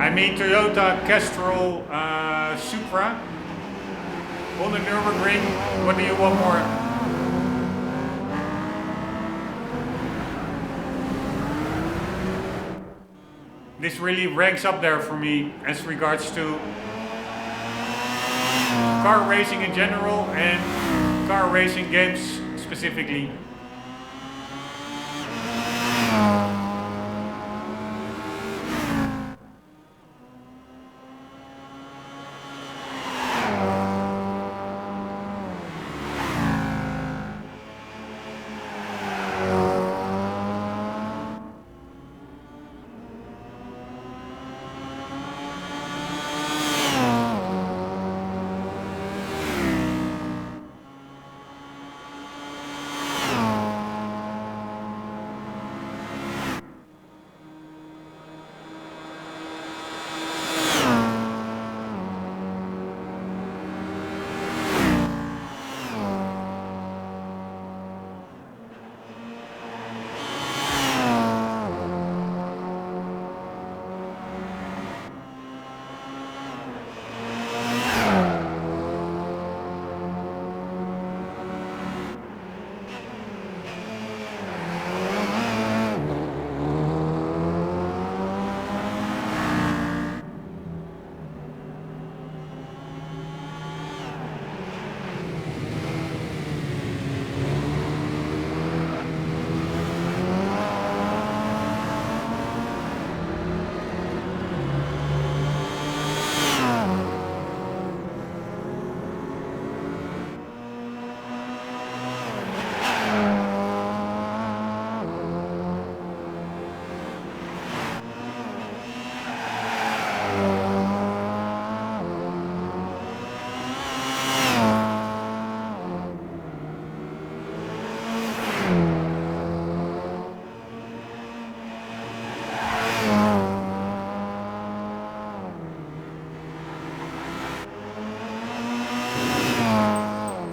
Speaker 1: I mean Toyota Castrol Supra on the Nürburgring. What do you want more? This really ranks up there for me as regards to car racing in general and car racing games specifically.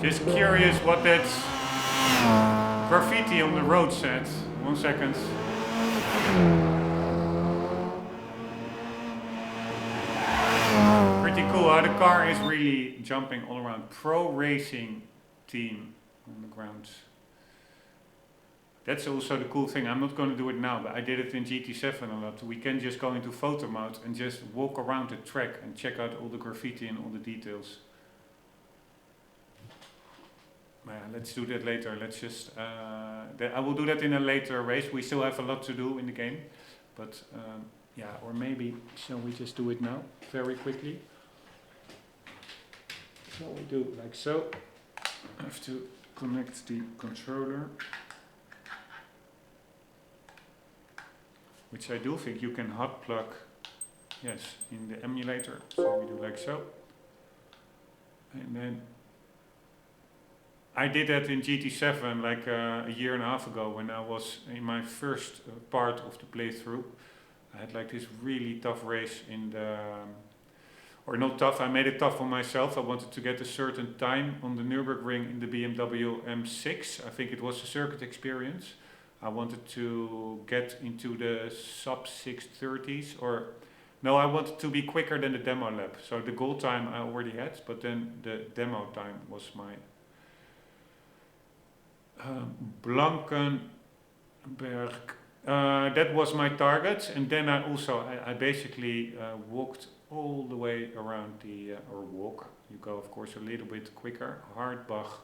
Speaker 1: Just curious what that graffiti on the road said. 1 second. Pretty cool how the car is really jumping all around. Pro racing team on the ground. That's also the cool thing. I'm not going to do it now, but I did it in GT7 a lot. We can just go into photo mode and just walk around the track and check out all the graffiti and all the details. Let's do that later. Let's just. I will do that in a later race. We still have a lot to do in the game, but yeah. Or maybe shall we just do it now, very quickly? Shall we do like so? I have to connect the controller, which I do think you can hot plug. Yes, in the emulator. So we do like so, and then. I did that in GT7 like a year and a half ago when I was in my first part of the playthrough. I had like this really tough race in the, or not tough, I made it tough for myself. I wanted to get a certain time on the Nürburgring in the BMW M6. I think it was a circuit experience. I wanted to get into the sub 630s or, no, I wanted to be quicker than the demo lap. So the goal time I already had, but then the demo time was my Blankenberg. That was my target, and then I basically walked all the way around the or walk. You go of course a little bit quicker. Hardbach,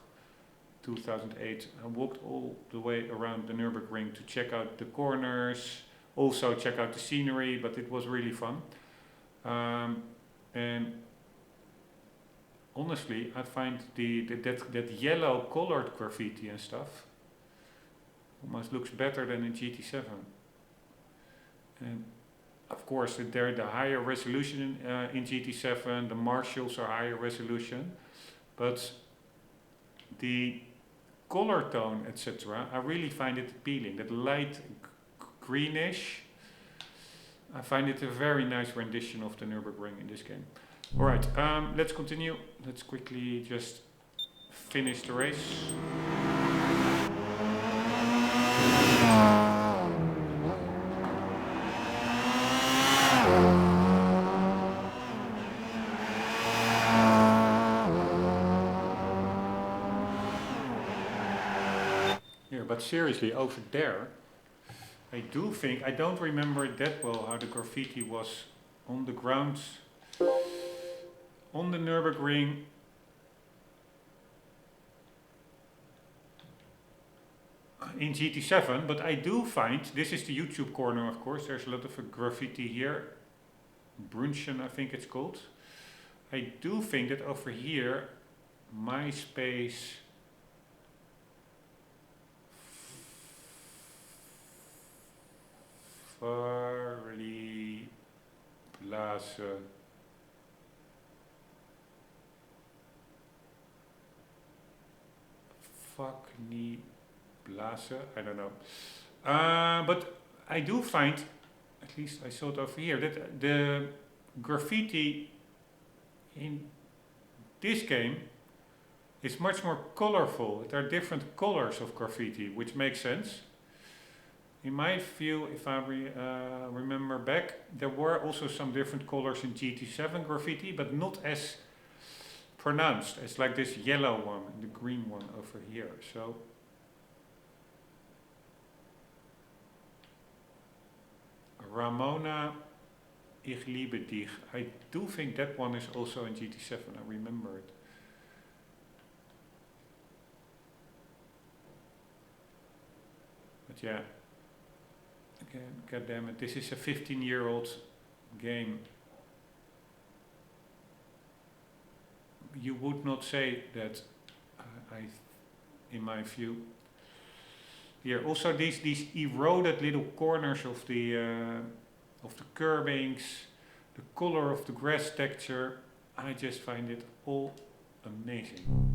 Speaker 1: 2008. I walked all the way around the Nürburgring to check out the corners, Also check out the scenery, but it was really fun. And honestly, I find that yellow colored graffiti and stuff almost looks better than in GT7. And of course, they're the higher resolution in GT7, the marshals are higher resolution, but the color tone, etc., I really find it appealing. That light greenish, I find it a very nice rendition of the Nürburgring in this game. Alright, let's continue. Let's quickly just finish the race. Here, but seriously, over there, I do think, I don't remember that well how the graffiti was on the ground on the Nürburgring. In GT7, but I do find, this is the YouTube corner of course, there's a lot of graffiti here, Brunchen I think it's called. I do think that over here, MySpace Farley Plaza Fuckney Blaze, I don't know. But I do find, at least I saw it over here, that the graffiti in this game is much more colorful. There are different colors of graffiti, which makes sense. In my view, if I remember back, there were also some different colors in GT7 graffiti, but not as pronounced as like this yellow one and the green one over here. So Ramona Ich liebe dich. I do think that one is also in GT7, I remember it. But yeah, again, god damn it, this is a 15-year-old game. You would not say that, in my view. Here, also these eroded little corners of the curbings, the color of the grass texture, I just find it all amazing.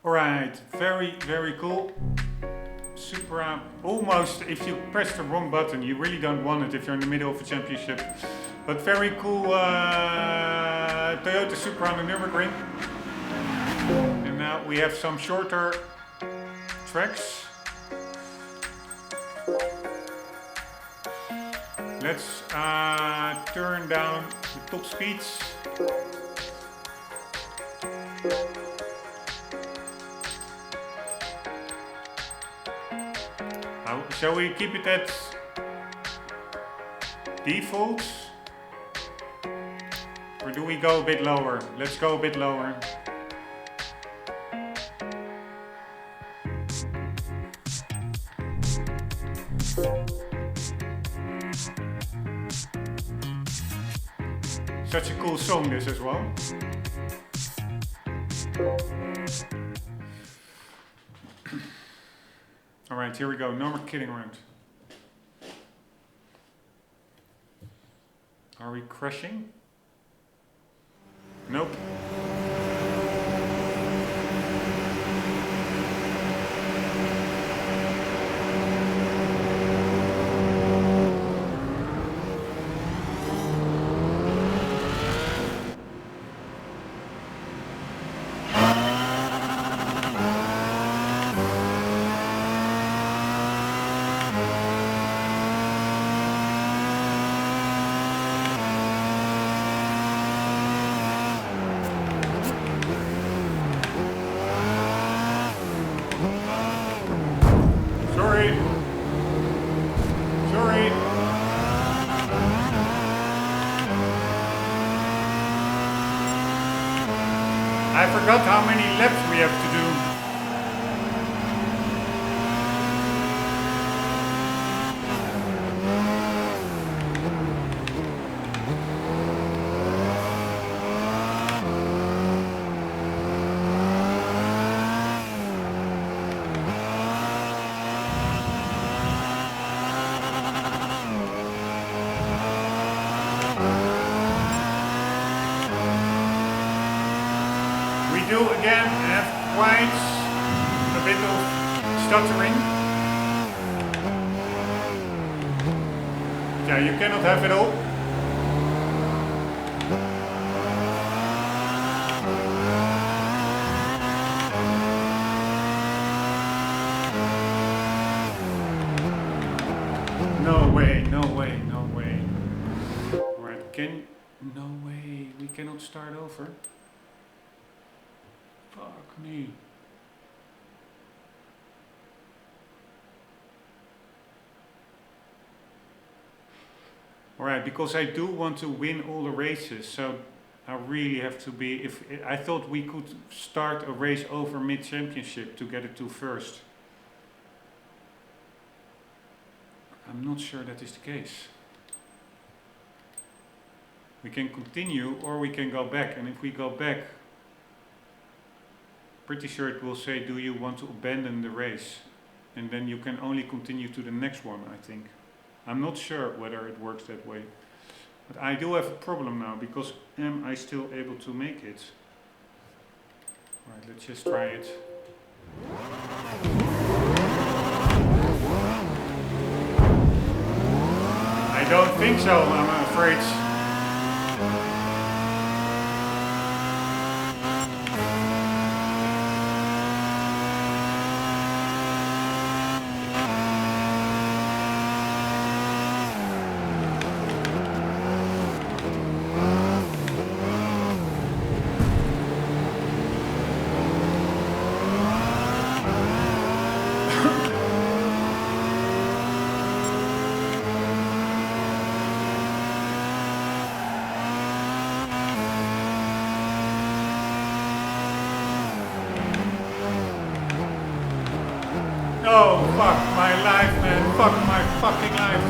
Speaker 1: Alright, very, very cool. Supra, almost, if you press the wrong button, you really don't want it if you're in the middle of a championship. But very cool Toyota Supra on the Nürburgring. And now we have some shorter tracks. Let's turn down the top speeds. Shall we keep it at default? Or do we go a bit lower? Let's go a bit lower. Such a cool song, this as well. Alright, here we go. No more kidding around. Are we crashing? Nope. I forgot how many laps we have to do. We do again have quite a bit of stuttering. Yeah, you cannot have it all. No way, no way, no way. Alright, no way, we cannot start over. Fuck me. Alright, because I do want to win all the races, so I really have to be, I thought we could start a race over mid-championship to get it to first. I'm not sure that is the case. We can continue or we can go back, and if we go back, pretty sure it will say, do you want to abandon the race? And then you can only continue to the next one, I think. I'm not sure whether it works that way. But I do have a problem now, because am I still able to make it? Alright, let's just try it. I don't think so, I'm afraid. Oh, fuck my life, man. Fuck my fucking life.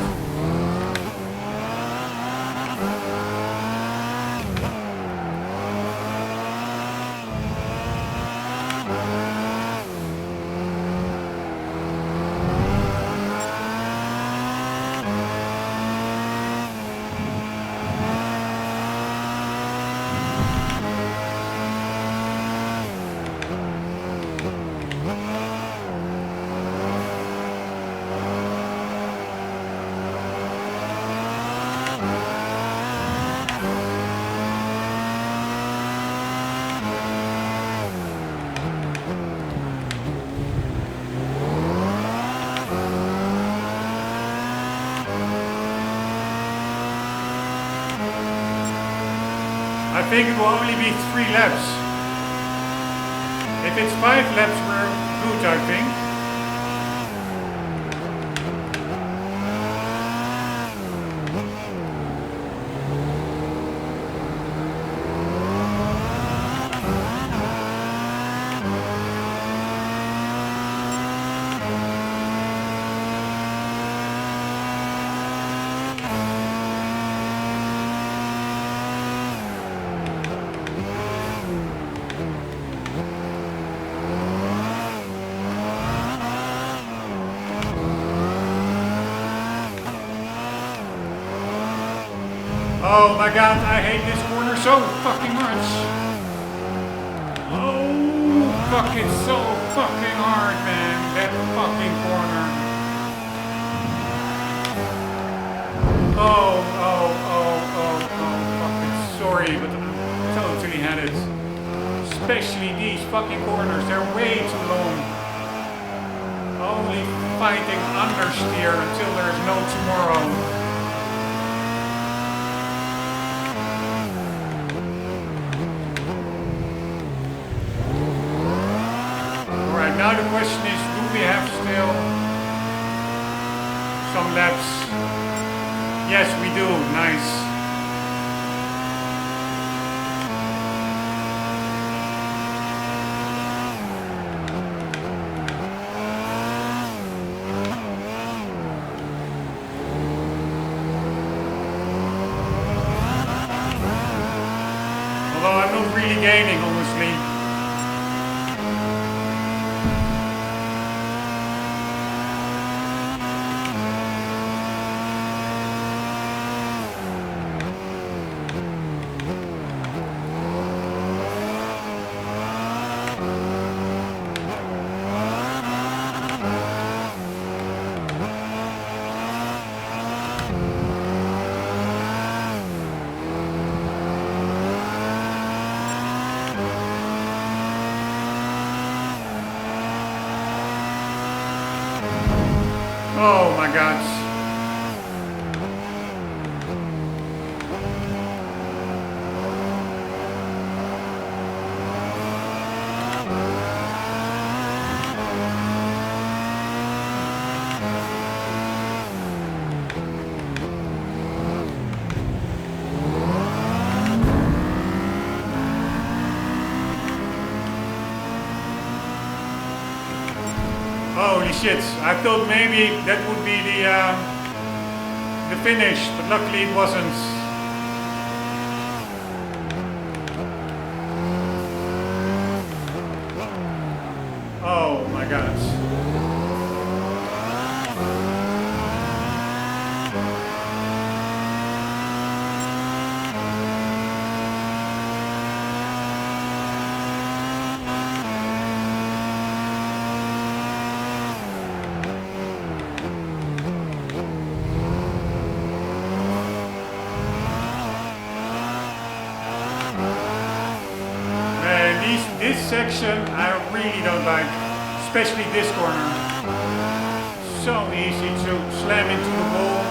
Speaker 1: think it will only be 3 laps. If it's 5 laps, we're good, I think. Oh my god, I hate this corner so fucking much. Oh, fuck, it's so fucking hard, man. That fucking corner. Oh, fucking sorry, but I totally had it. Especially these fucking corners, they're way too long. Only fighting understeer until there's no tomorrow. Now the question is, do we have still some laps? Yes, we do. Nice. Although I'm not really gaining, honestly. Oh my god. Holy shit, I thought maybe that would be the finish, but luckily it wasn't. Oh my god. This section I really don't like, especially this corner. So easy to slam into the wall.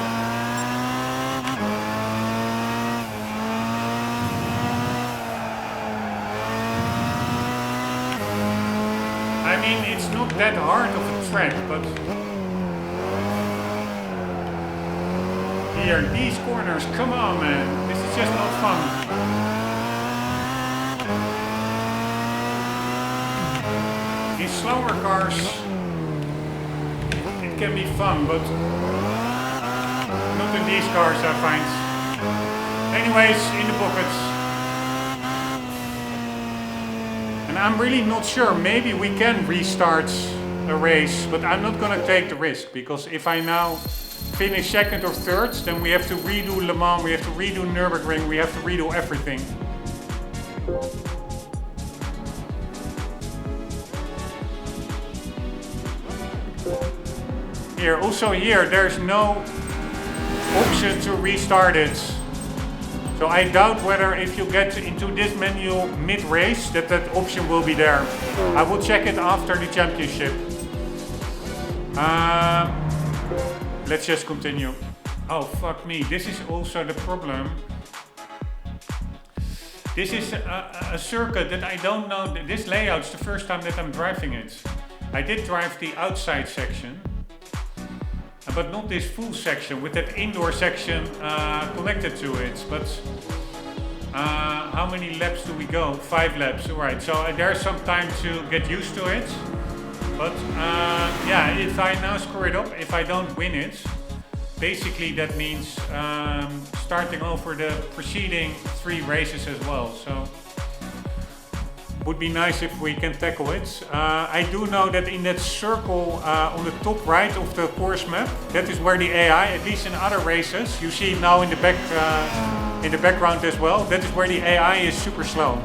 Speaker 1: I mean, it's not that hard of a track, but here, these corners, come on man, this is just not fun. In slower cars, it can be fun, but not in these cars, I find. Anyways, in the pockets. And I'm really not sure, maybe we can restart a race, but I'm not gonna take the risk, because if I now finish second or third, then we have to redo Le Mans, we have to redo Nürburgring, we have to redo everything. Here, also here, there's no option to restart it. So I doubt whether if you get into this menu mid-race, that option will be there. I will check it after the championship. Let's just continue. Oh, fuck me, this is also the problem. This is a circuit that I don't know. This layout's the first time that I'm driving it. I did drive the outside section, but not this full section with that indoor section connected to it. But how many laps do we go? 5 laps, alright. So there's some time to get used to it. But yeah, if I now screw it up, if I don't win it, basically that means starting over the preceding 3 races as well. So would be nice if we can tackle it. I do know that in that circle on the top right of the course map, that is where the AI, at least in other races, you see it now in the background as well, that is where the AI is super slow.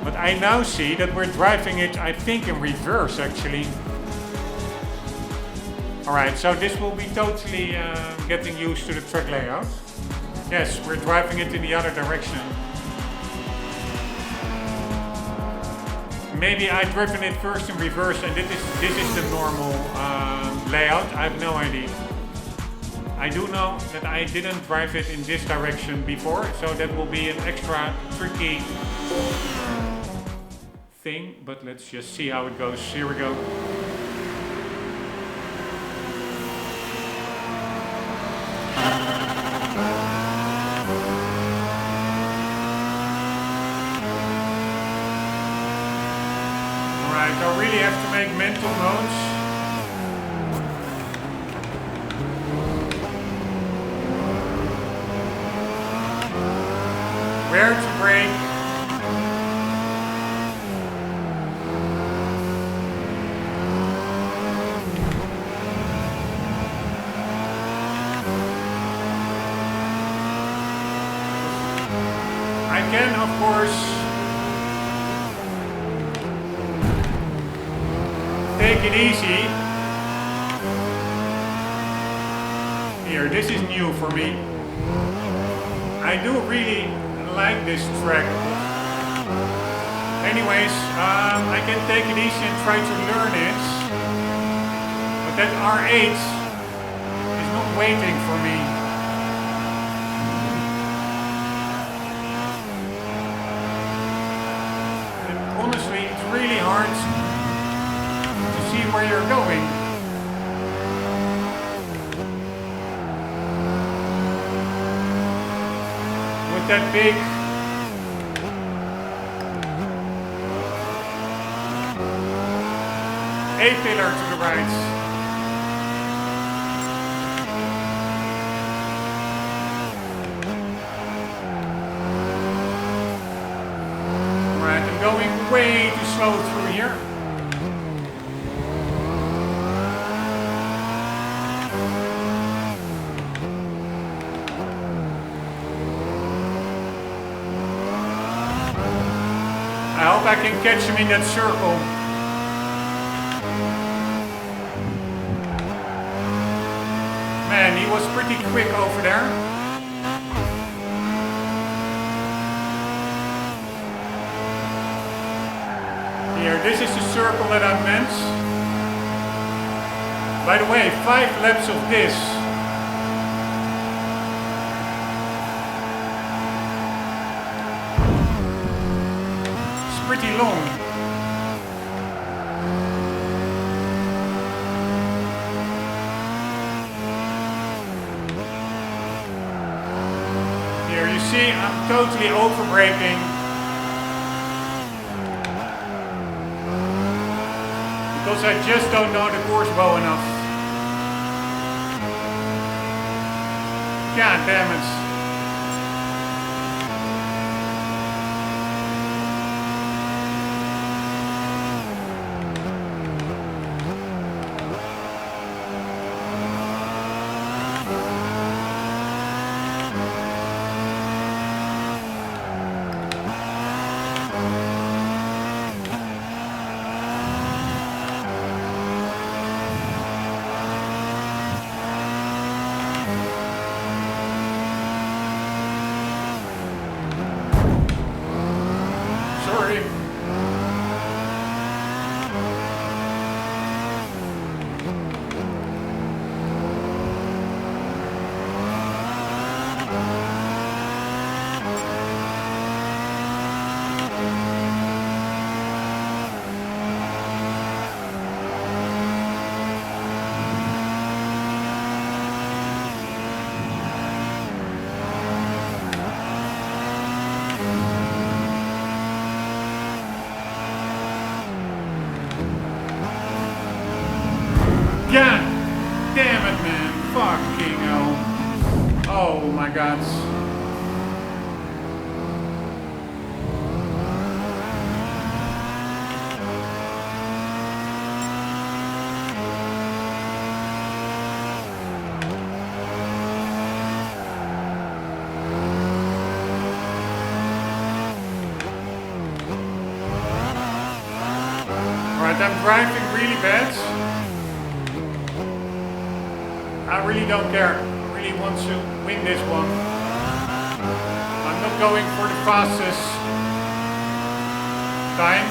Speaker 1: But I now see that we're driving it, I think, in reverse actually. Alright, so this will be totally getting used to the track layout. Yes, we're driving it in the other direction. Maybe I've driven it first in reverse and this is the normal layout, I have no idea. I do know that I didn't drive it in this direction before, so that will be an extra tricky thing, but let's just see how it goes. Here we go. Alright, I really have to make mental notes. Where to brake. I can, of course, take it easy. Here, this is new for me. I do really like this track. Anyways, I can take it easy and try to learn it. But that R8 is not waiting for me. And honestly, it's really hard to see where you're going. With that big A-pillar to the right. Alright, I'm going way too slow through here. I hope I can catch him in that circle. Man, he was pretty quick over there. Here, this is the circle that I meant. By the way, 5 laps of this. Pretty long. Here you see I'm totally over braking because I just don't know the course well enough. God damn it. God damn it, man. Fucking hell. Oh my god. Alright, I'm driving really bad. I really don't care. I really want to win this one. I'm not going for the fastest time.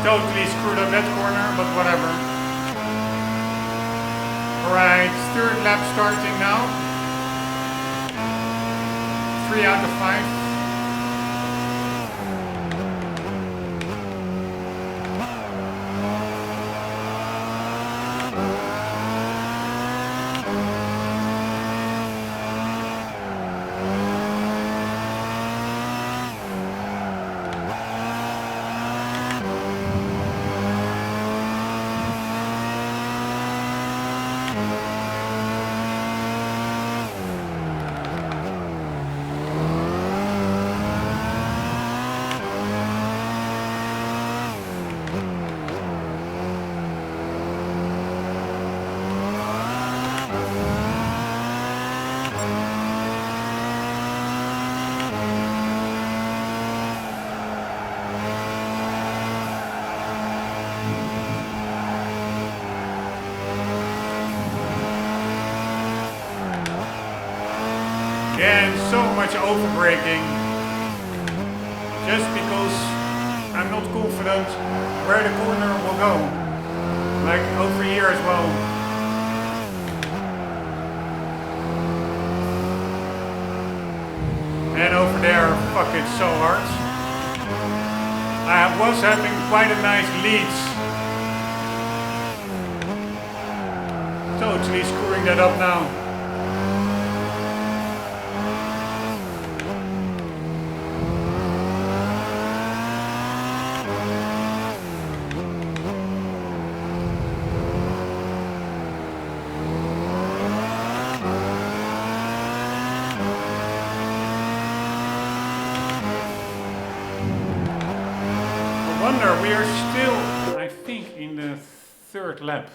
Speaker 1: Totally screwed up that corner, but whatever. Alright, third lap starting now. 3 out of 5. And so much overbraking, just because I'm not confident where the corner will go, like over here as well. And over there, fuck it so hard. I was having quite a nice lead. Totally screwing that up now. We are still, I think, in the third lap.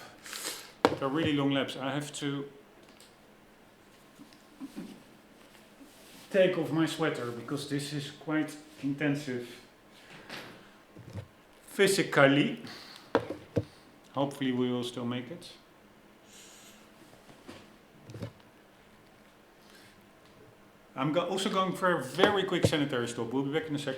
Speaker 1: They're really long laps. I have to take off my sweater because this is quite intensive physically. Hopefully we will still make it. I'm also going for a very quick sanitary stop. We'll be back in a sec.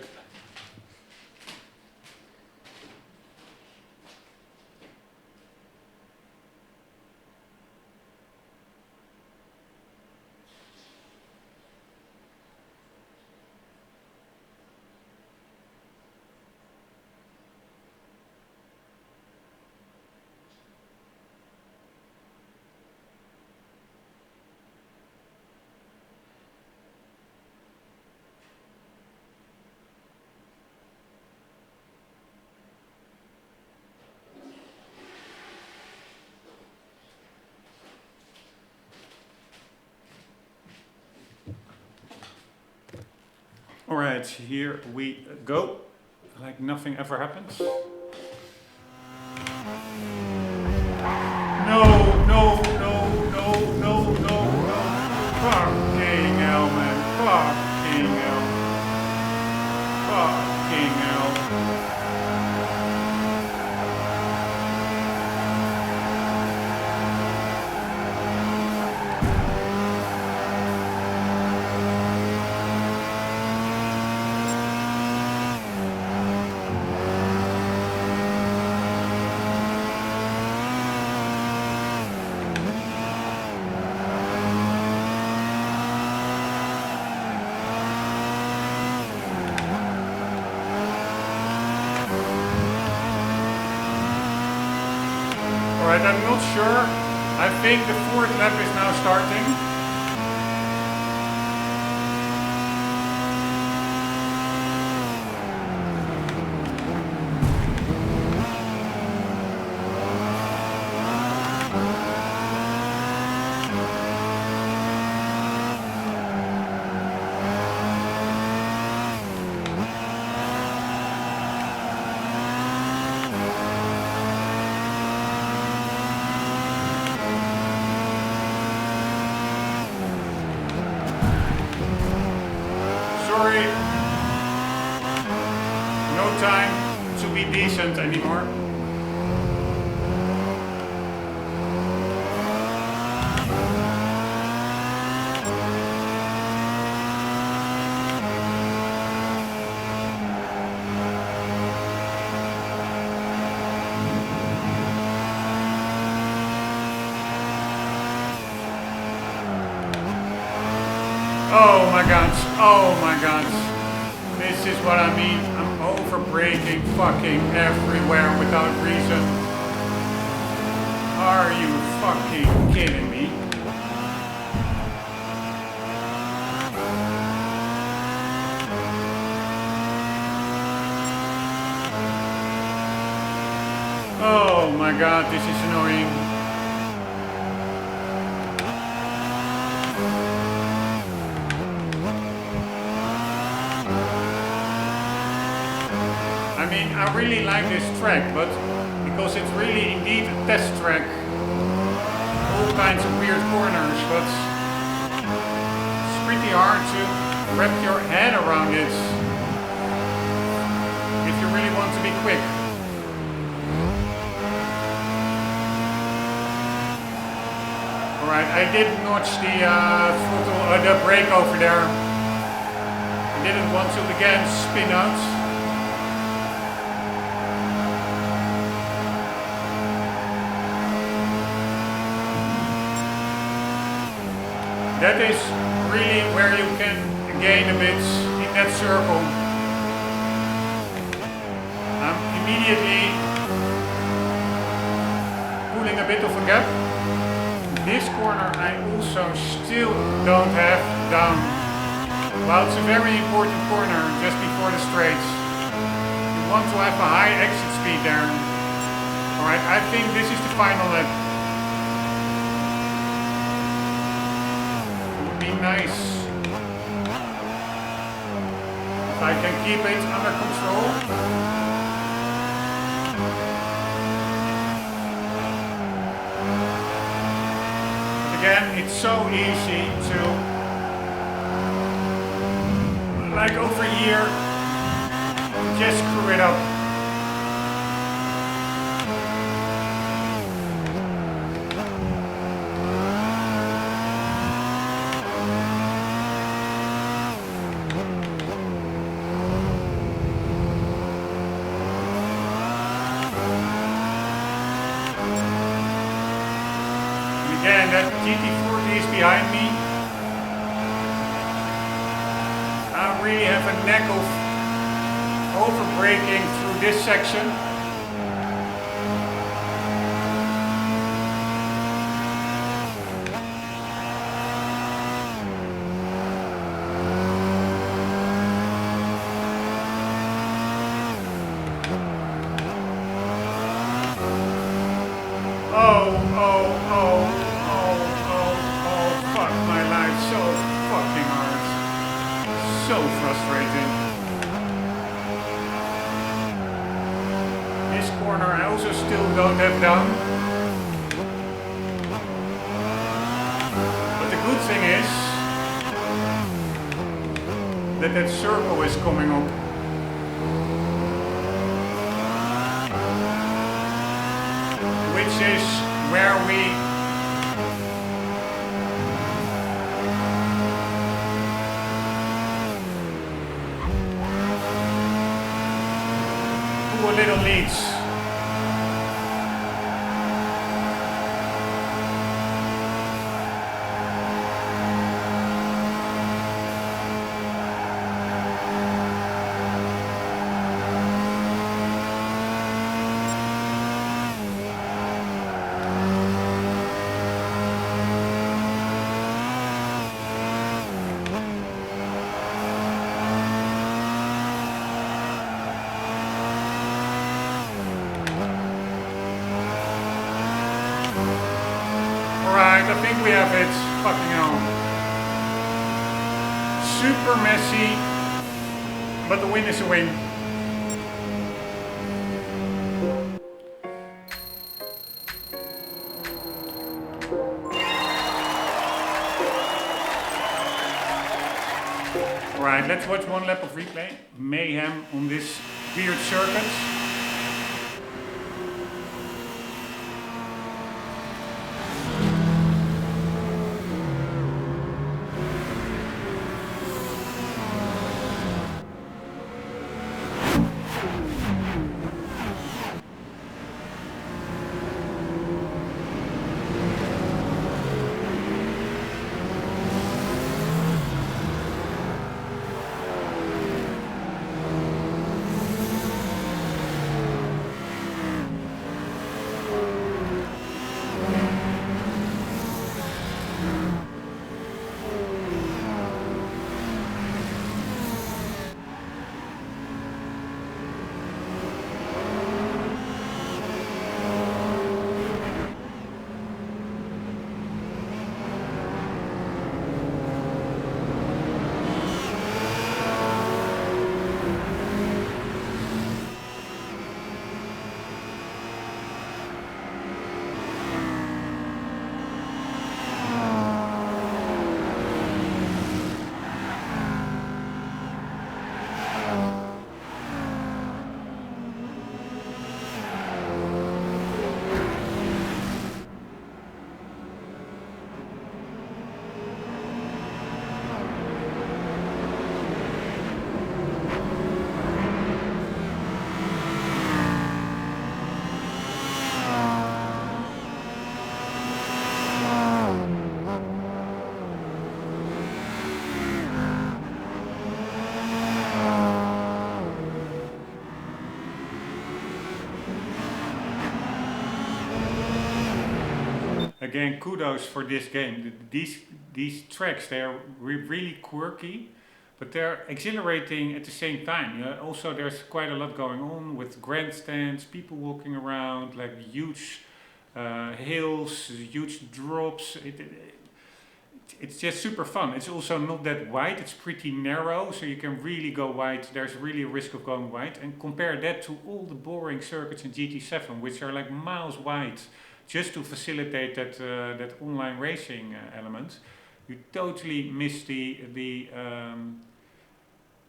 Speaker 1: Alright, here we go. Like nothing ever happens. No, no, no, no, no, no, no. Fucking hell, man. Fucking hell. Fucking hell. Alright, I'm not sure. I think the fourth lap is now starting. Sorry, no time to be decent anymore. Oh my god, oh my god. This is what I mean. I'm over braking fucking everywhere without reason. Are you fucking kidding me? Oh my god, this is annoying. I mean, I really like this track, but because it's really indeed a test track, all kinds of weird corners, but it's pretty hard to wrap your head around it if you really want to be quick. Alright, I did notch the throttle, the brake over there. I didn't want to again spin out. That is really where you can gain a bit in that circle. I'm immediately pulling a bit of a gap. This corner I also still don't have down. Well, it's a very important corner just before the straights. You want to have a high exit speed there. Alright, I think this is the final lap. Nice. If I can keep it under control. But again, it's so easy to, like over here, just screw it up. Again, that GT40 is behind me. I really have a knack of over braking through this section. So frustrating. This corner I also still don't have down. But the good thing is that that circle is coming up. Which is where we little leads. Alright, I think we have it. Fucking hell. Super messy, but the win is a win. Alright, let's watch one lap of replay. Mayhem on this weird circuit. Again, kudos for this game. These tracks, they are really quirky, but they're exhilarating at the same time. Also, there's quite a lot going on with grandstands, people walking around, like huge hills, huge drops. It's just super fun. It's also not that wide. It's pretty narrow, so you can really go wide. There's really a risk of going wide. And compare that to all the boring circuits in GT7, which are like miles wide, just to facilitate that online racing element. You totally miss the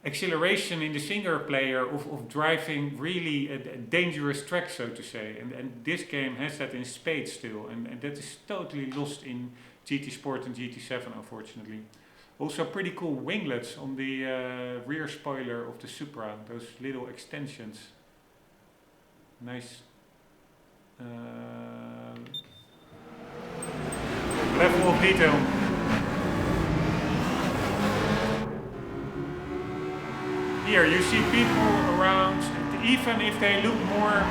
Speaker 1: acceleration in the single player of driving really a dangerous track, so to say. And this game has that in spades still, and that is totally lost in GT Sport and GT7, unfortunately. Also pretty cool winglets on the rear spoiler of the Supra, those little extensions. Nice level of detail. Here you see people around, even if they look more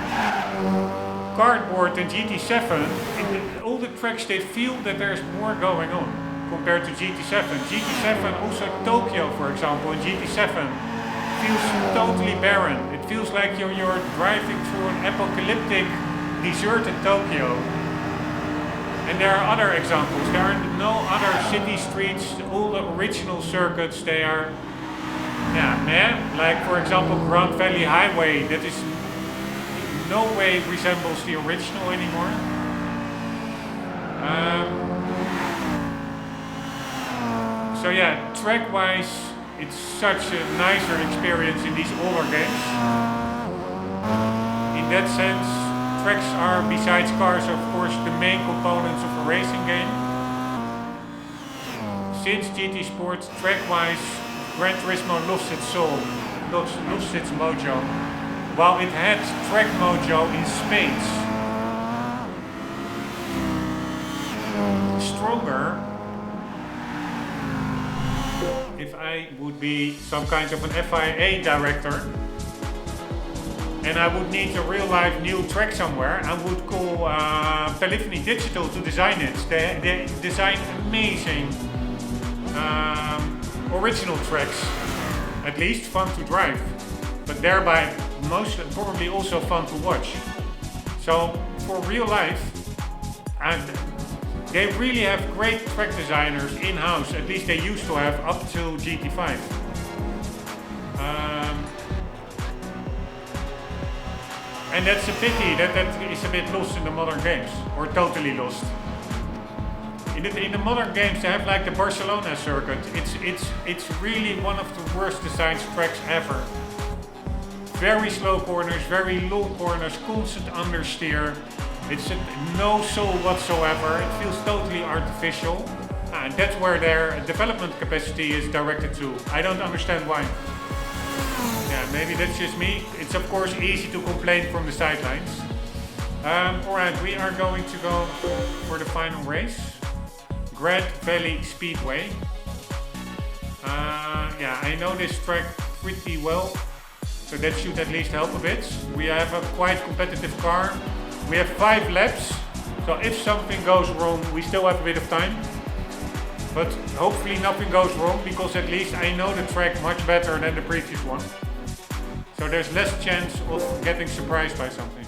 Speaker 1: cardboard than GT7, all the tracks they feel that there's more going on compared to GT7. GT7, also Tokyo for example, in GT7 feels totally barren. It feels like you're driving through an apocalyptic deserted Tokyo. And there are other examples. There are no other city streets. All the original circuits, they are, like for example Grand Valley Highway, that is no way resembles the original anymore. So yeah, track-wise, it's such a nicer experience in these older games. In that sense, tracks are, besides cars, of course, the main components of a racing game. Since GT Sport, track-wise, Gran Turismo lost its soul, lost its mojo, while it had track mojo in spades. Stronger. If I would be some kind of an FIA director, and I would need a real-life new track somewhere, I would call Polyphony Digital to design it. They design amazing original tracks, at least fun to drive, but thereby most probably also fun to watch. So for real life, They really have great track designers in-house, at least they used to have up to GT5. And that's a pity, that is a bit lost in the modern games, or totally lost. In the modern games they have like the Barcelona circuit, it's really one of the worst designed tracks ever. Very slow corners, very long corners, constant understeer. It's no soul whatsoever, it feels totally artificial. And that's where their development capacity is directed to. I don't understand why. Yeah, maybe that's just me. It's of course easy to complain from the sidelines. Alright, we are going to go for the final race. Grand Valley Speedway. Yeah, I know this track pretty well, so that should at least help a bit. We have a quite competitive car. We have 5 laps, so if something goes wrong, we still have a bit of time. But hopefully nothing goes wrong, because at least I know the track much better than the previous one. So there's less chance of getting surprised by something.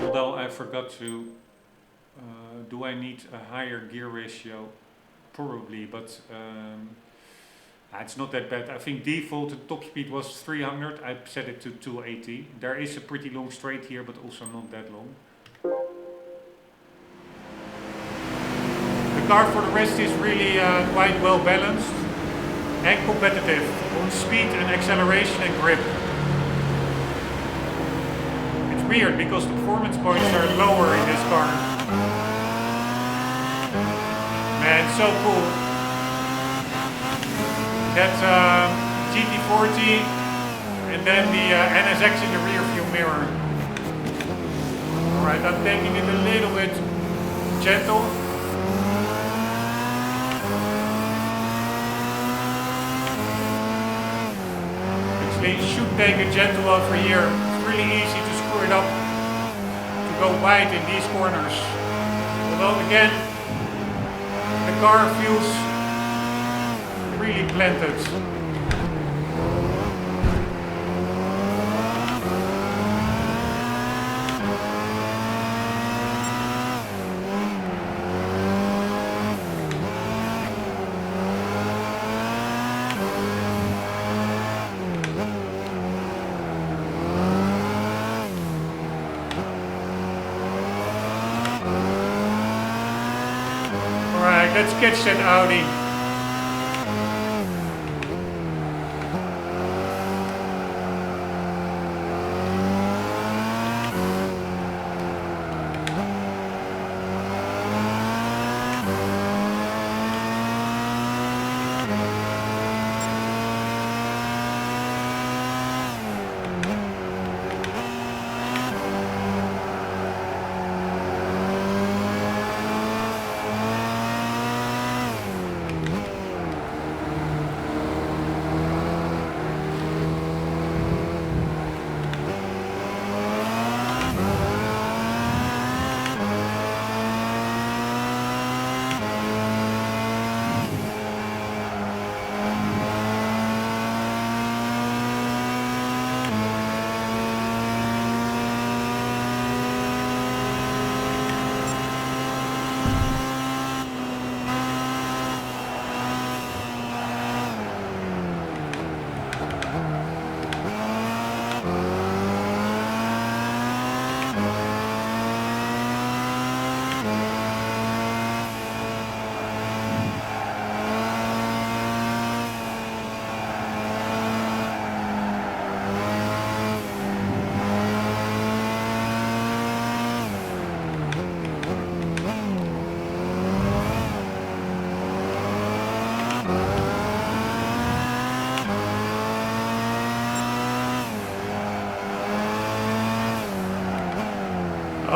Speaker 1: Although I forgot to, do I need a higher gear ratio? Probably, but it's not that bad. I think default the top speed was 300, I set it to 280. There is a pretty long straight here, but also not that long. The car for the rest is really quite well balanced and competitive on speed and acceleration and grip. It's weird because the performance points are lower in this car. Man, so cool. That GT40 and then the NSX in the rear view mirror. Alright, I'm taking it a little bit gentle. Actually, you should take it gentle over here. It's really easy to screw it up, to go wide in these corners. Although again, the car feels really planted. Alright, let's catch that Audi.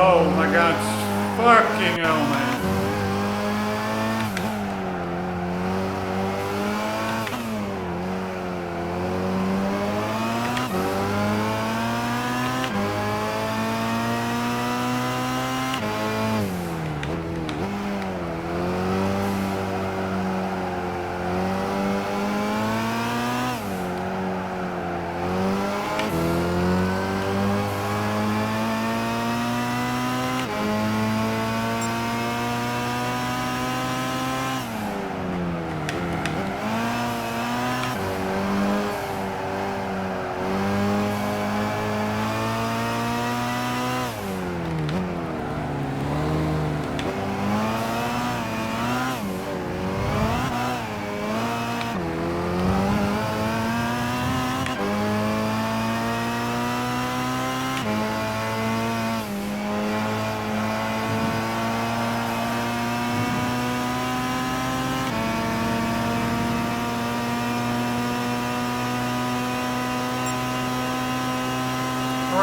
Speaker 1: Oh my god, fucking hell, man.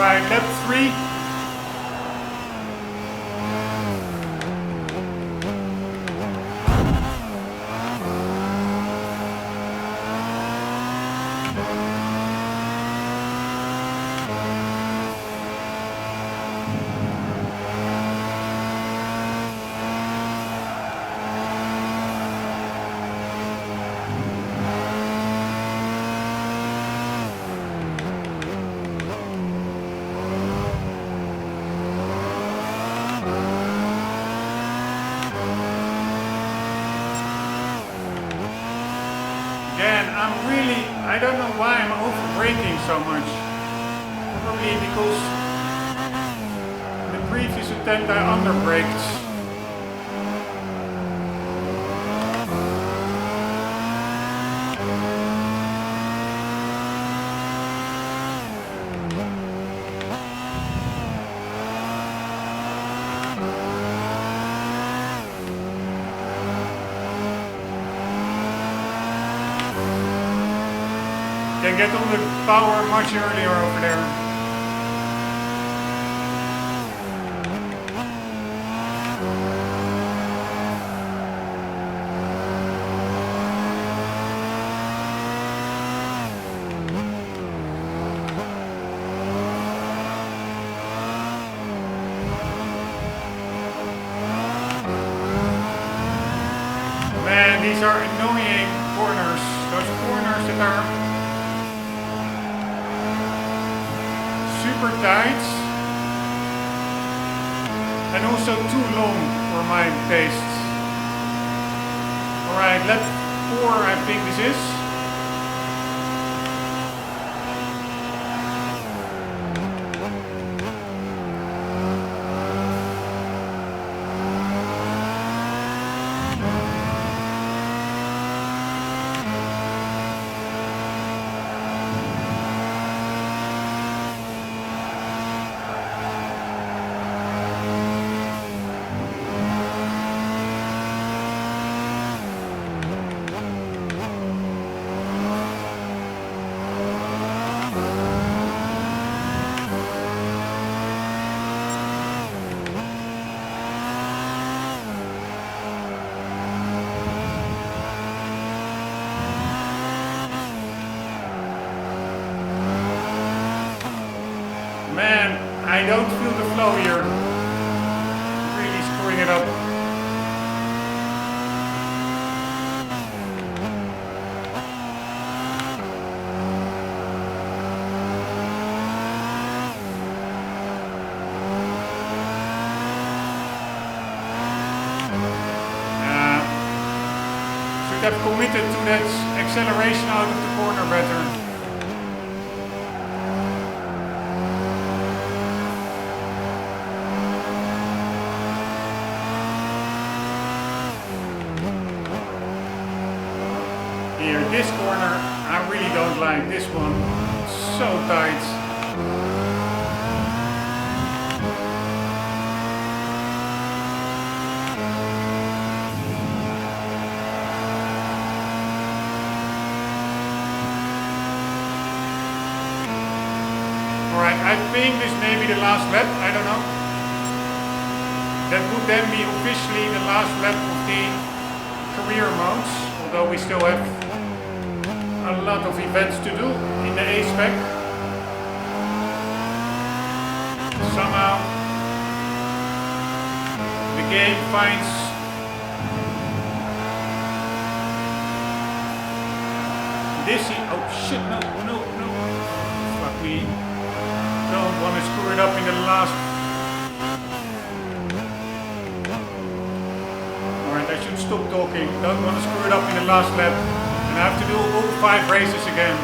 Speaker 1: Alright, lap 3. I don't know why I'm over braking so much. Probably because the previous attempt I under braked. Can get on the power much earlier over there. Man, these are annoying corners. Those corners that are super tight and also too long for my tastes. Alright, lap 4 I think this is. Man, I don't feel the flow here. Really screwing it up. Should have committed to that acceleration out of the corner better. This corner, I really don't like this one. It's so tight. Alright, I think this may be the last lap, I don't know. That would then be officially the last lap of the career modes, although we still have a lot of events to do in the A-Spec. Somehow the game finds this. Oh shit, no. Fuck me. Don't want to screw it up in the last. Alright, I should stop talking. Don't want to screw it up in the last lap. And I have to do all 5 races again.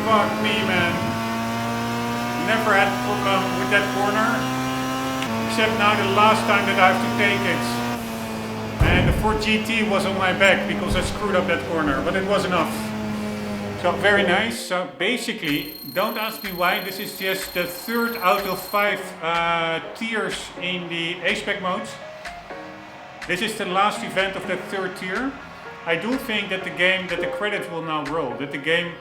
Speaker 1: fuck me, man. Never had a problem with that corner. Except now the last time that I have to take it. And the Ford GT was on my back because I screwed up that corner, but it was enough. So very nice. So basically, don't ask me why, this is just the 3rd out of 5 tiers in the A-Spec mode. This is the last event of that 3rd tier. I do think that the credits will now roll, that the game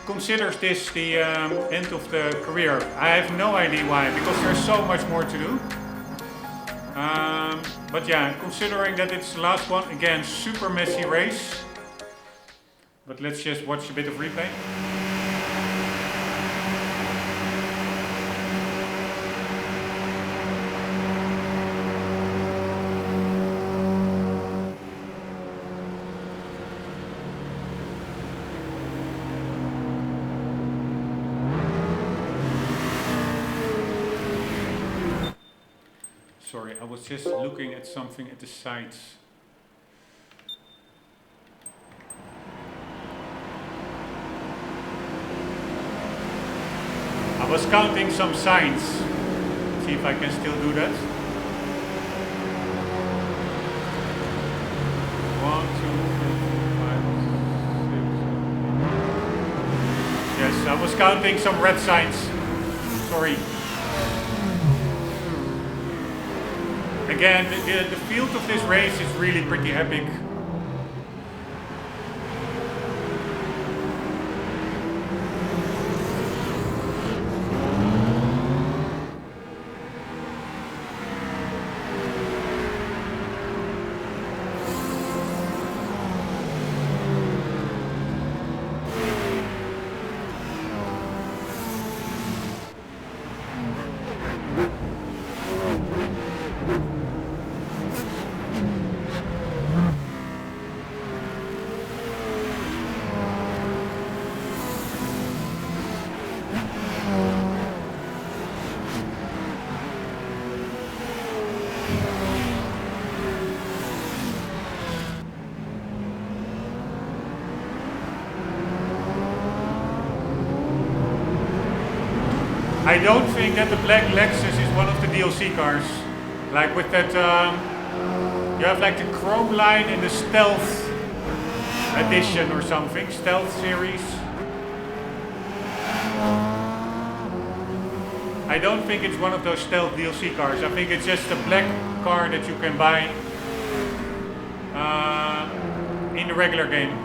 Speaker 1: considers this the end of the career. I have no idea why, because there's so much more to do. But yeah, considering that it's the last one, again, super messy race. But let's just watch a bit of replay. Sorry, I was just looking at something at the sides. I was counting some signs. See if I can still do that. 1, 2, 3, 4, 5, 6. Yes, I was counting some red signs. Sorry. Again, the field of this race is really pretty epic. I don't think that the black Lexus is one of the DLC cars. Like with that, you have like the chrome line and the stealth edition or something, stealth series. I don't think it's one of those stealth DLC cars. I think it's just a black car that you can buy in the regular game.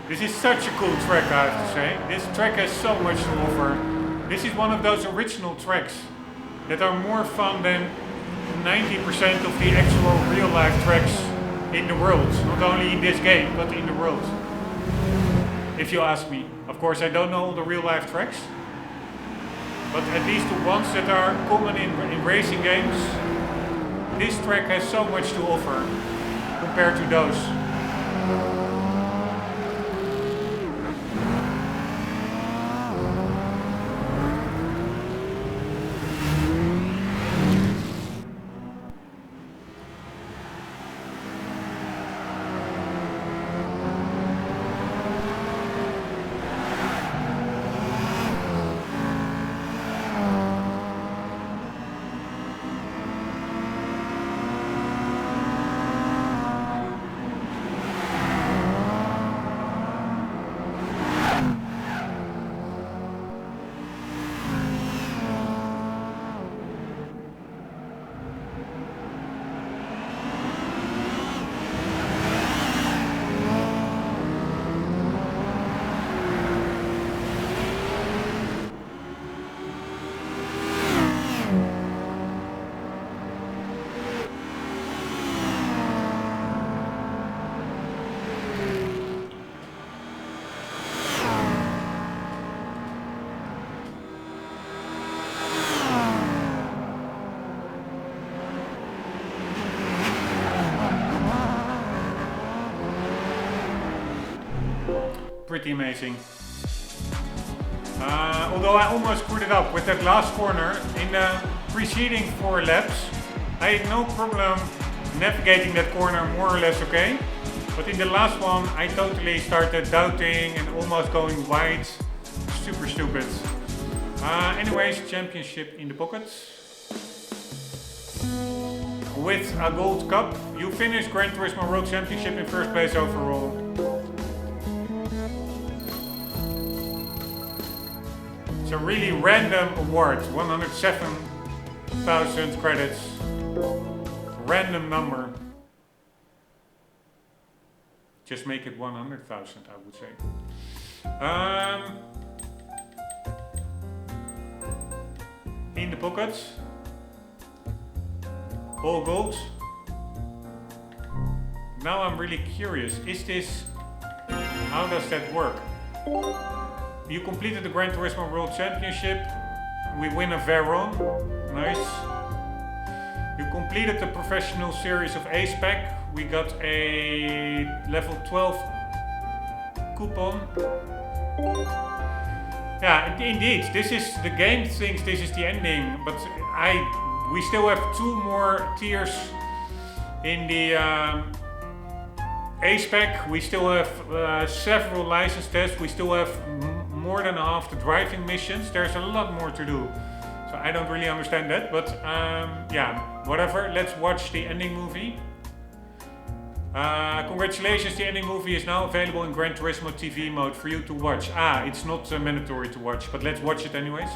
Speaker 1: This is such a cool track, I have to say. This track has so much to offer. This is one of those original tracks that are more fun than 90% of the actual real-life tracks in the world. Not only in this game, but in the world. If you ask me. Of course, I don't know all the real-life tracks. But at least the ones that are common in racing games, this track has so much to offer compared to those. pretty amazing. Although I almost screwed it up with that last corner. In the preceding 4 laps, I had no problem navigating that corner more or less okay. But in the last one, I totally started doubting and almost going wide. Super stupid. Anyways, championship in the pockets. With a gold cup, you finished Gran Turismo World Championship in first place overall. It's a really random award, 107,000 credits. Random number. Just make it 100,000, I would say. In the pockets. All gold. Now I'm really curious, how does that work? You completed the Gran Turismo World Championship. We win a Veyron. Nice. You completed the Professional Series of A-Spec. We got a level 12 coupon. Yeah, indeed. This is the game thinks this is the ending, but we still have 2 more tiers in the A-Spec. We still have several license tests. We still have more than half the driving missions. There's a lot more to do. So I don't really understand that, but yeah, whatever. Let's watch the ending movie. Congratulations, the ending movie is now available in Gran Turismo TV mode for you to watch. It's not mandatory to watch, but let's watch it anyways.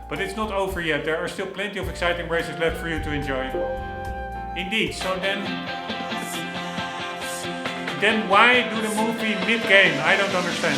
Speaker 1: But it's not over yet, there are still plenty of exciting races left for you to enjoy. Indeed, so then why do the movie mid-game? I don't understand.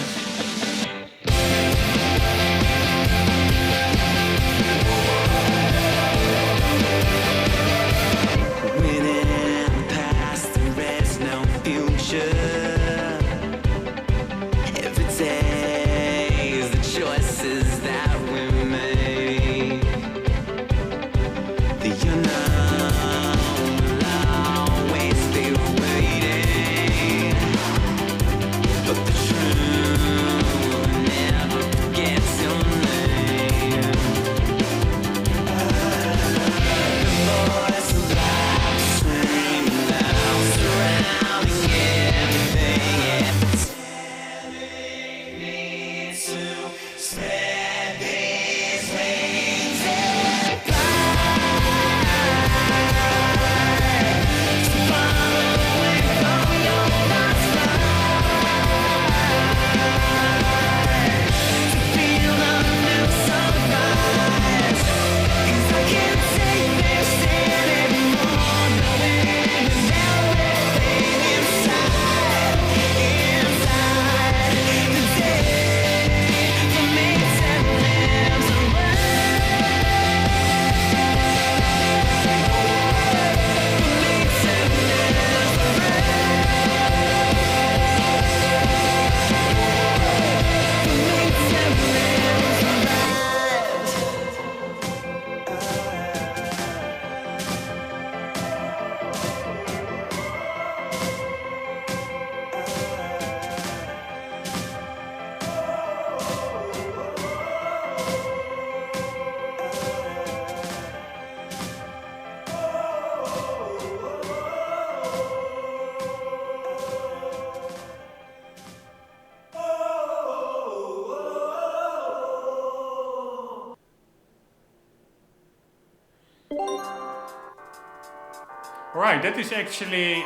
Speaker 1: Alright, that is actually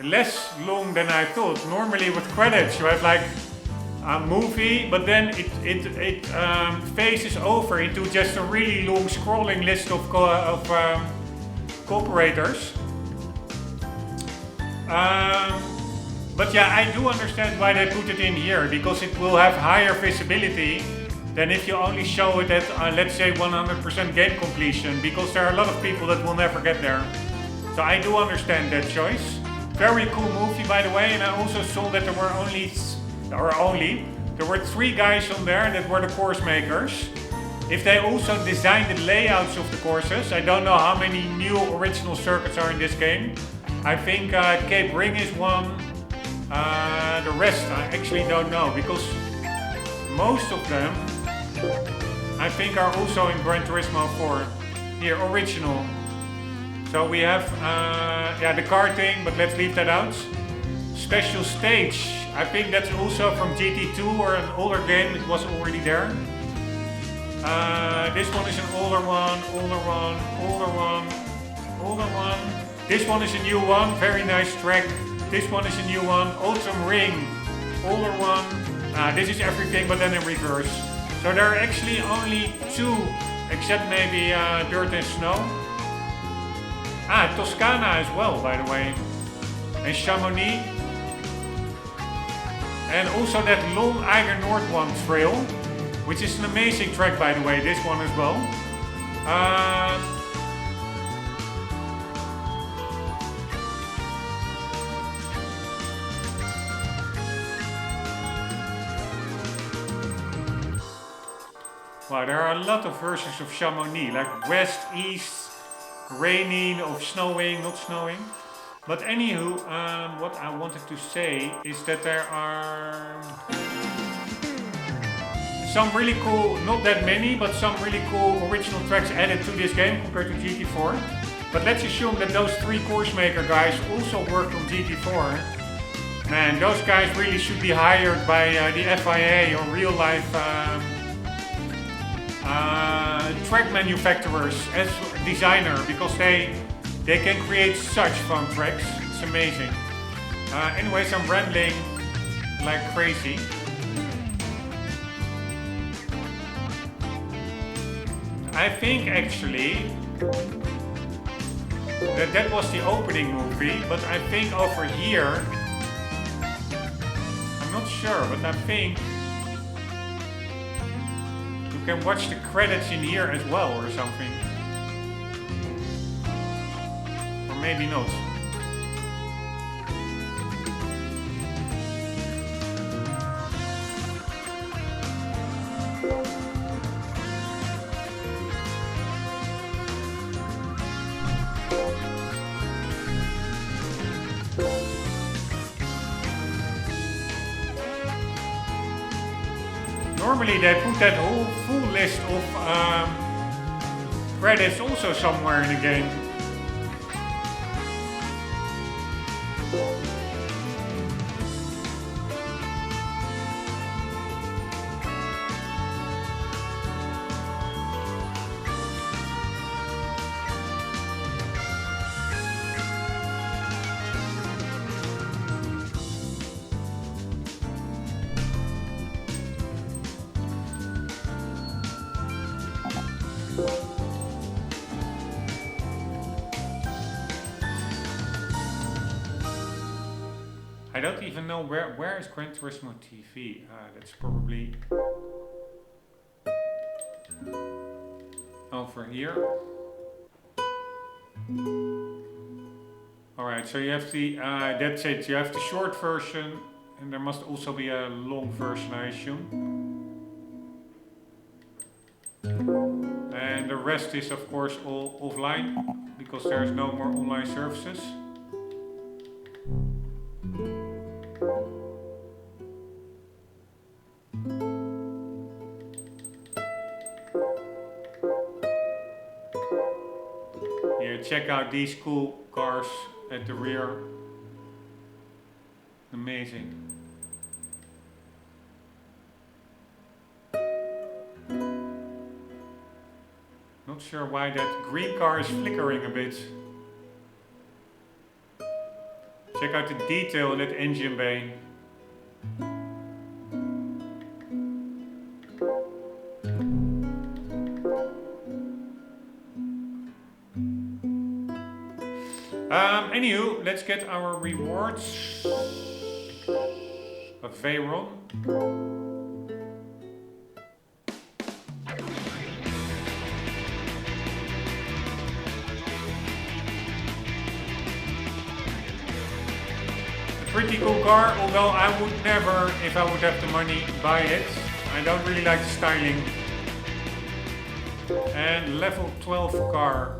Speaker 1: less long than I thought. Normally with credits you have like a movie, but then it phases over into just a really long scrolling list of cooperators. But yeah, I do understand why they put it in here, because it will have higher visibility than if you only show it at, let's say, 100% game completion, because there are a lot of people that will never get there. So I do understand that choice. Very cool movie, by the way, and I also saw that there were 3 guys on there that were the course makers. If they also designed the layouts of the courses, I don't know how many new original circuits are in this game. I think Cape Ring is one, The rest I actually don't know, because most of them I think are also in Gran Turismo 4. Here, original. So we have the karting, but let's leave that out. Special stage. I think that's also from GT2 or an older game. It was already there. This one is an older one, older one, older one, older one. This one is a new one. Very nice track. This one is a new one. Autumn Ring. Older one. This is everything, but then in reverse. So there are actually only 2, except maybe Dirt and Snow. Toscana as well, by the way. And Chamonix. And also that Long Eiger Noord one trail, which is an amazing track, by the way, this one as well. Wow, there are a lot of versions of Chamonix, like west, east, raining, or snowing, not snowing. But anywho, what I wanted to say is that there are some really cool, not that many, but some really cool original tracks added to this game compared to GT4. But let's assume that those 3 course maker guys also worked on GT4. Man, those guys really should be hired by the FIA or real life track manufacturers as designer, because they can create such fun tracks. It's amazing. Anyways, I'm rambling like crazy. I think actually that was the opening movie, but I think over here, I'm not sure, but I think you can watch the credits in here as well or something. Or maybe not. Normally they put that whole full list of credits also somewhere in the game. I don't even know where is Gran Turismo TV. That's probably over here. Alright, so you have the that's it. You have the short version, and there must also be a long version, I assume. And the rest is of course all offline, because there's no more online services. Here, check out these cool cars at the rear. Amazing. Not sure why that green car is flickering a bit. Check out the detail in that engine bay. Anywho, let's get our rewards. A Veyron. Pretty cool car, although I would never, if I would have the money, buy it. I don't really like the styling. And level 12 car.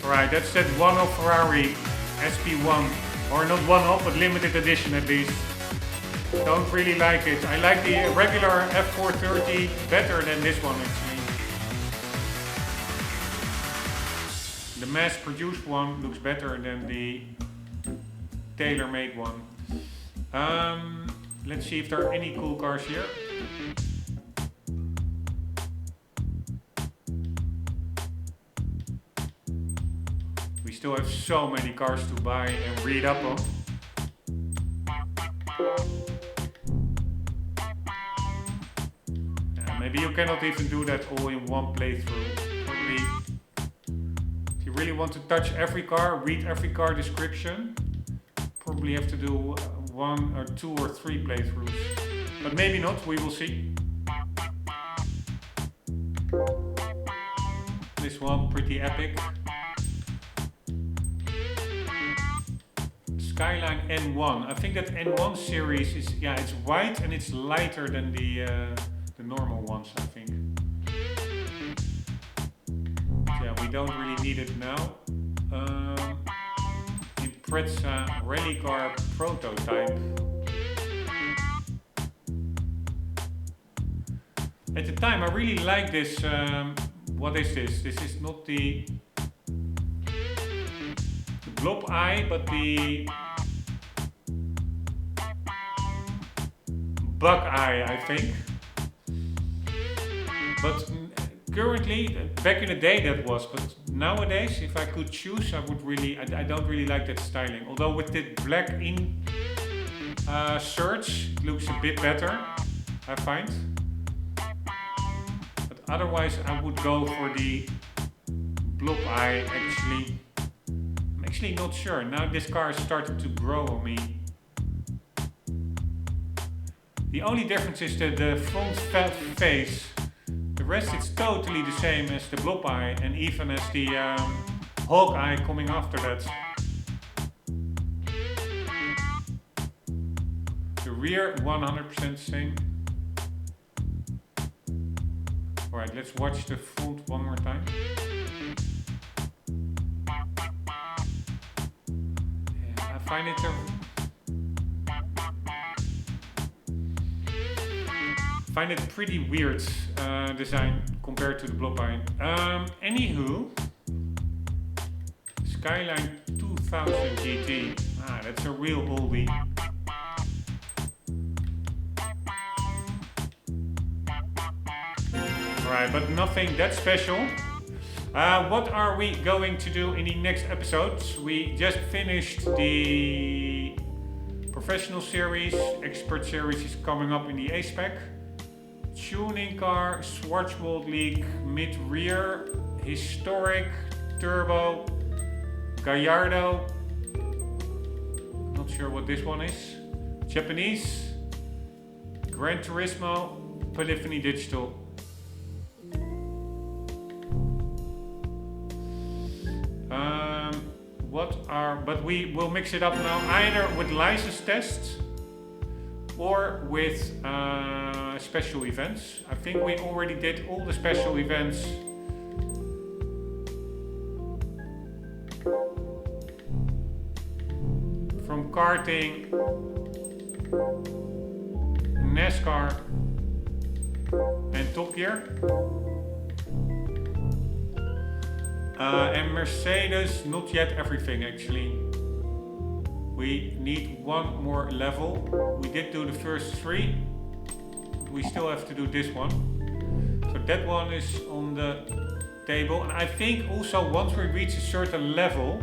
Speaker 1: Right, that's that one-off Ferrari SP1, or not one-off, but limited edition at least. Don't really like it. I like the regular F430 better than this one actually. The mass-produced one looks better than the tailor-made one. Let's see if there are any cool cars here. We still have so many cars to buy and read up on. Maybe you cannot even do that all in one playthrough. Probably, if you really want to touch every car, read every car description, probably have to do 1 or 2 or 3 playthroughs. But maybe not, we will see. This one, pretty epic. Skyline N1. I think that N1 series is, yeah, it's white and it's lighter than the normal ones, I think. Yeah, we don't really need it now. Impreza rally car prototype. At the time, I really like this. What is this? This is not the blob eye, but the bug eye, I think. But currently, back in the day that was, but nowadays, if I could choose, I would really, I don't really like that styling. Although with the black inserts, it looks a bit better, I find. But otherwise, I would go for the blob eye, actually. I'm actually not sure. Now this car is starting to grow on me. The only difference is the front face. The rest is totally the same as the blob eye and even as the hawk eye coming after that. The rear 100% same. Alright, let's watch the front one more time. Yeah, I find it find it pretty weird design compared to the blob eye. Anywho, Skyline 2000 GT. Ah, that's a real oldie. Alright, but nothing that special. What are we going to do in the next episodes? We just finished the Professional Series. Expert Series is coming up in the A-Spec. Tuning car, Schwarzwald League, mid-rear, historic, turbo, Gallardo. Not sure what this one is. Japanese, Gran Turismo, Polyphony Digital. But we will mix it up now either with license tests or with special events. I think we already did all the special events. From karting, NASCAR and Top Gear. And Mercedes, not yet everything actually. We need one more level. We did do the first 3. We still have to do this one. So that one is on the table. And I think also once we reach a certain level,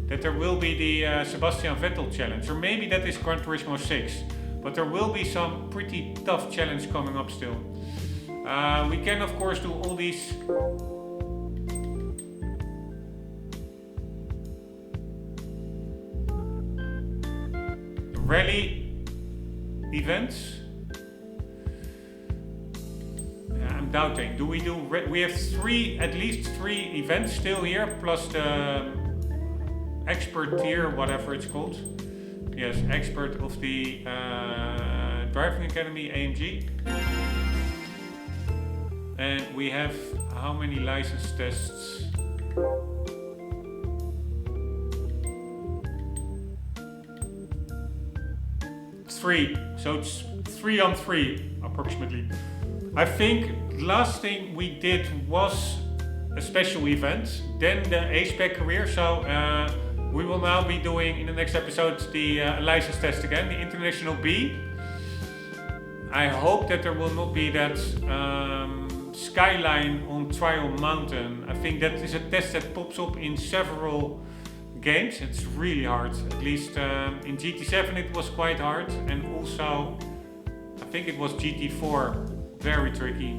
Speaker 1: that there will be the Sebastian Vettel challenge. Or maybe that is Gran Turismo 6. But there will be some pretty tough challenge coming up still. We can of course do all these rally events. I'm doubting. Do we do? We have at least three events still here, plus the expert tier, whatever it's called. Yes, expert of the Driving Academy AMG. And we have how many license tests? 3. So it's 3 on 3 approximately. I think last thing we did was a special event, then the A-Spec career. So we will now be doing in the next episode the license test again, the International B. I hope that there will not be that skyline on Trial Mountain. I think that is a test that pops up in several games. It's really hard. At least in GT7 it was quite hard, and also I think it was GT4 very tricky.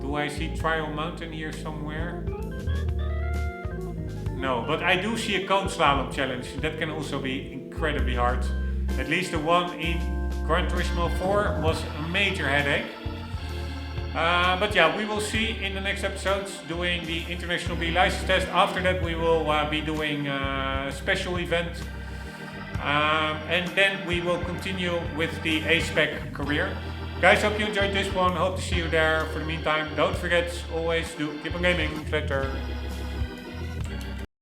Speaker 1: Do I see Trial Mountain here somewhere? No, but I do see a cone slalom challenge. That can also be incredibly hard. At least the one in Gran Turismo 4 was a major headache. But yeah, we will see in the next episodes doing the International B license test. After that we will be doing a special event. And then we will continue with the A-Spec career. Guys, hope you enjoyed this one. Hope to see you there. For the meantime, don't forget, always do keep on gaming. Later.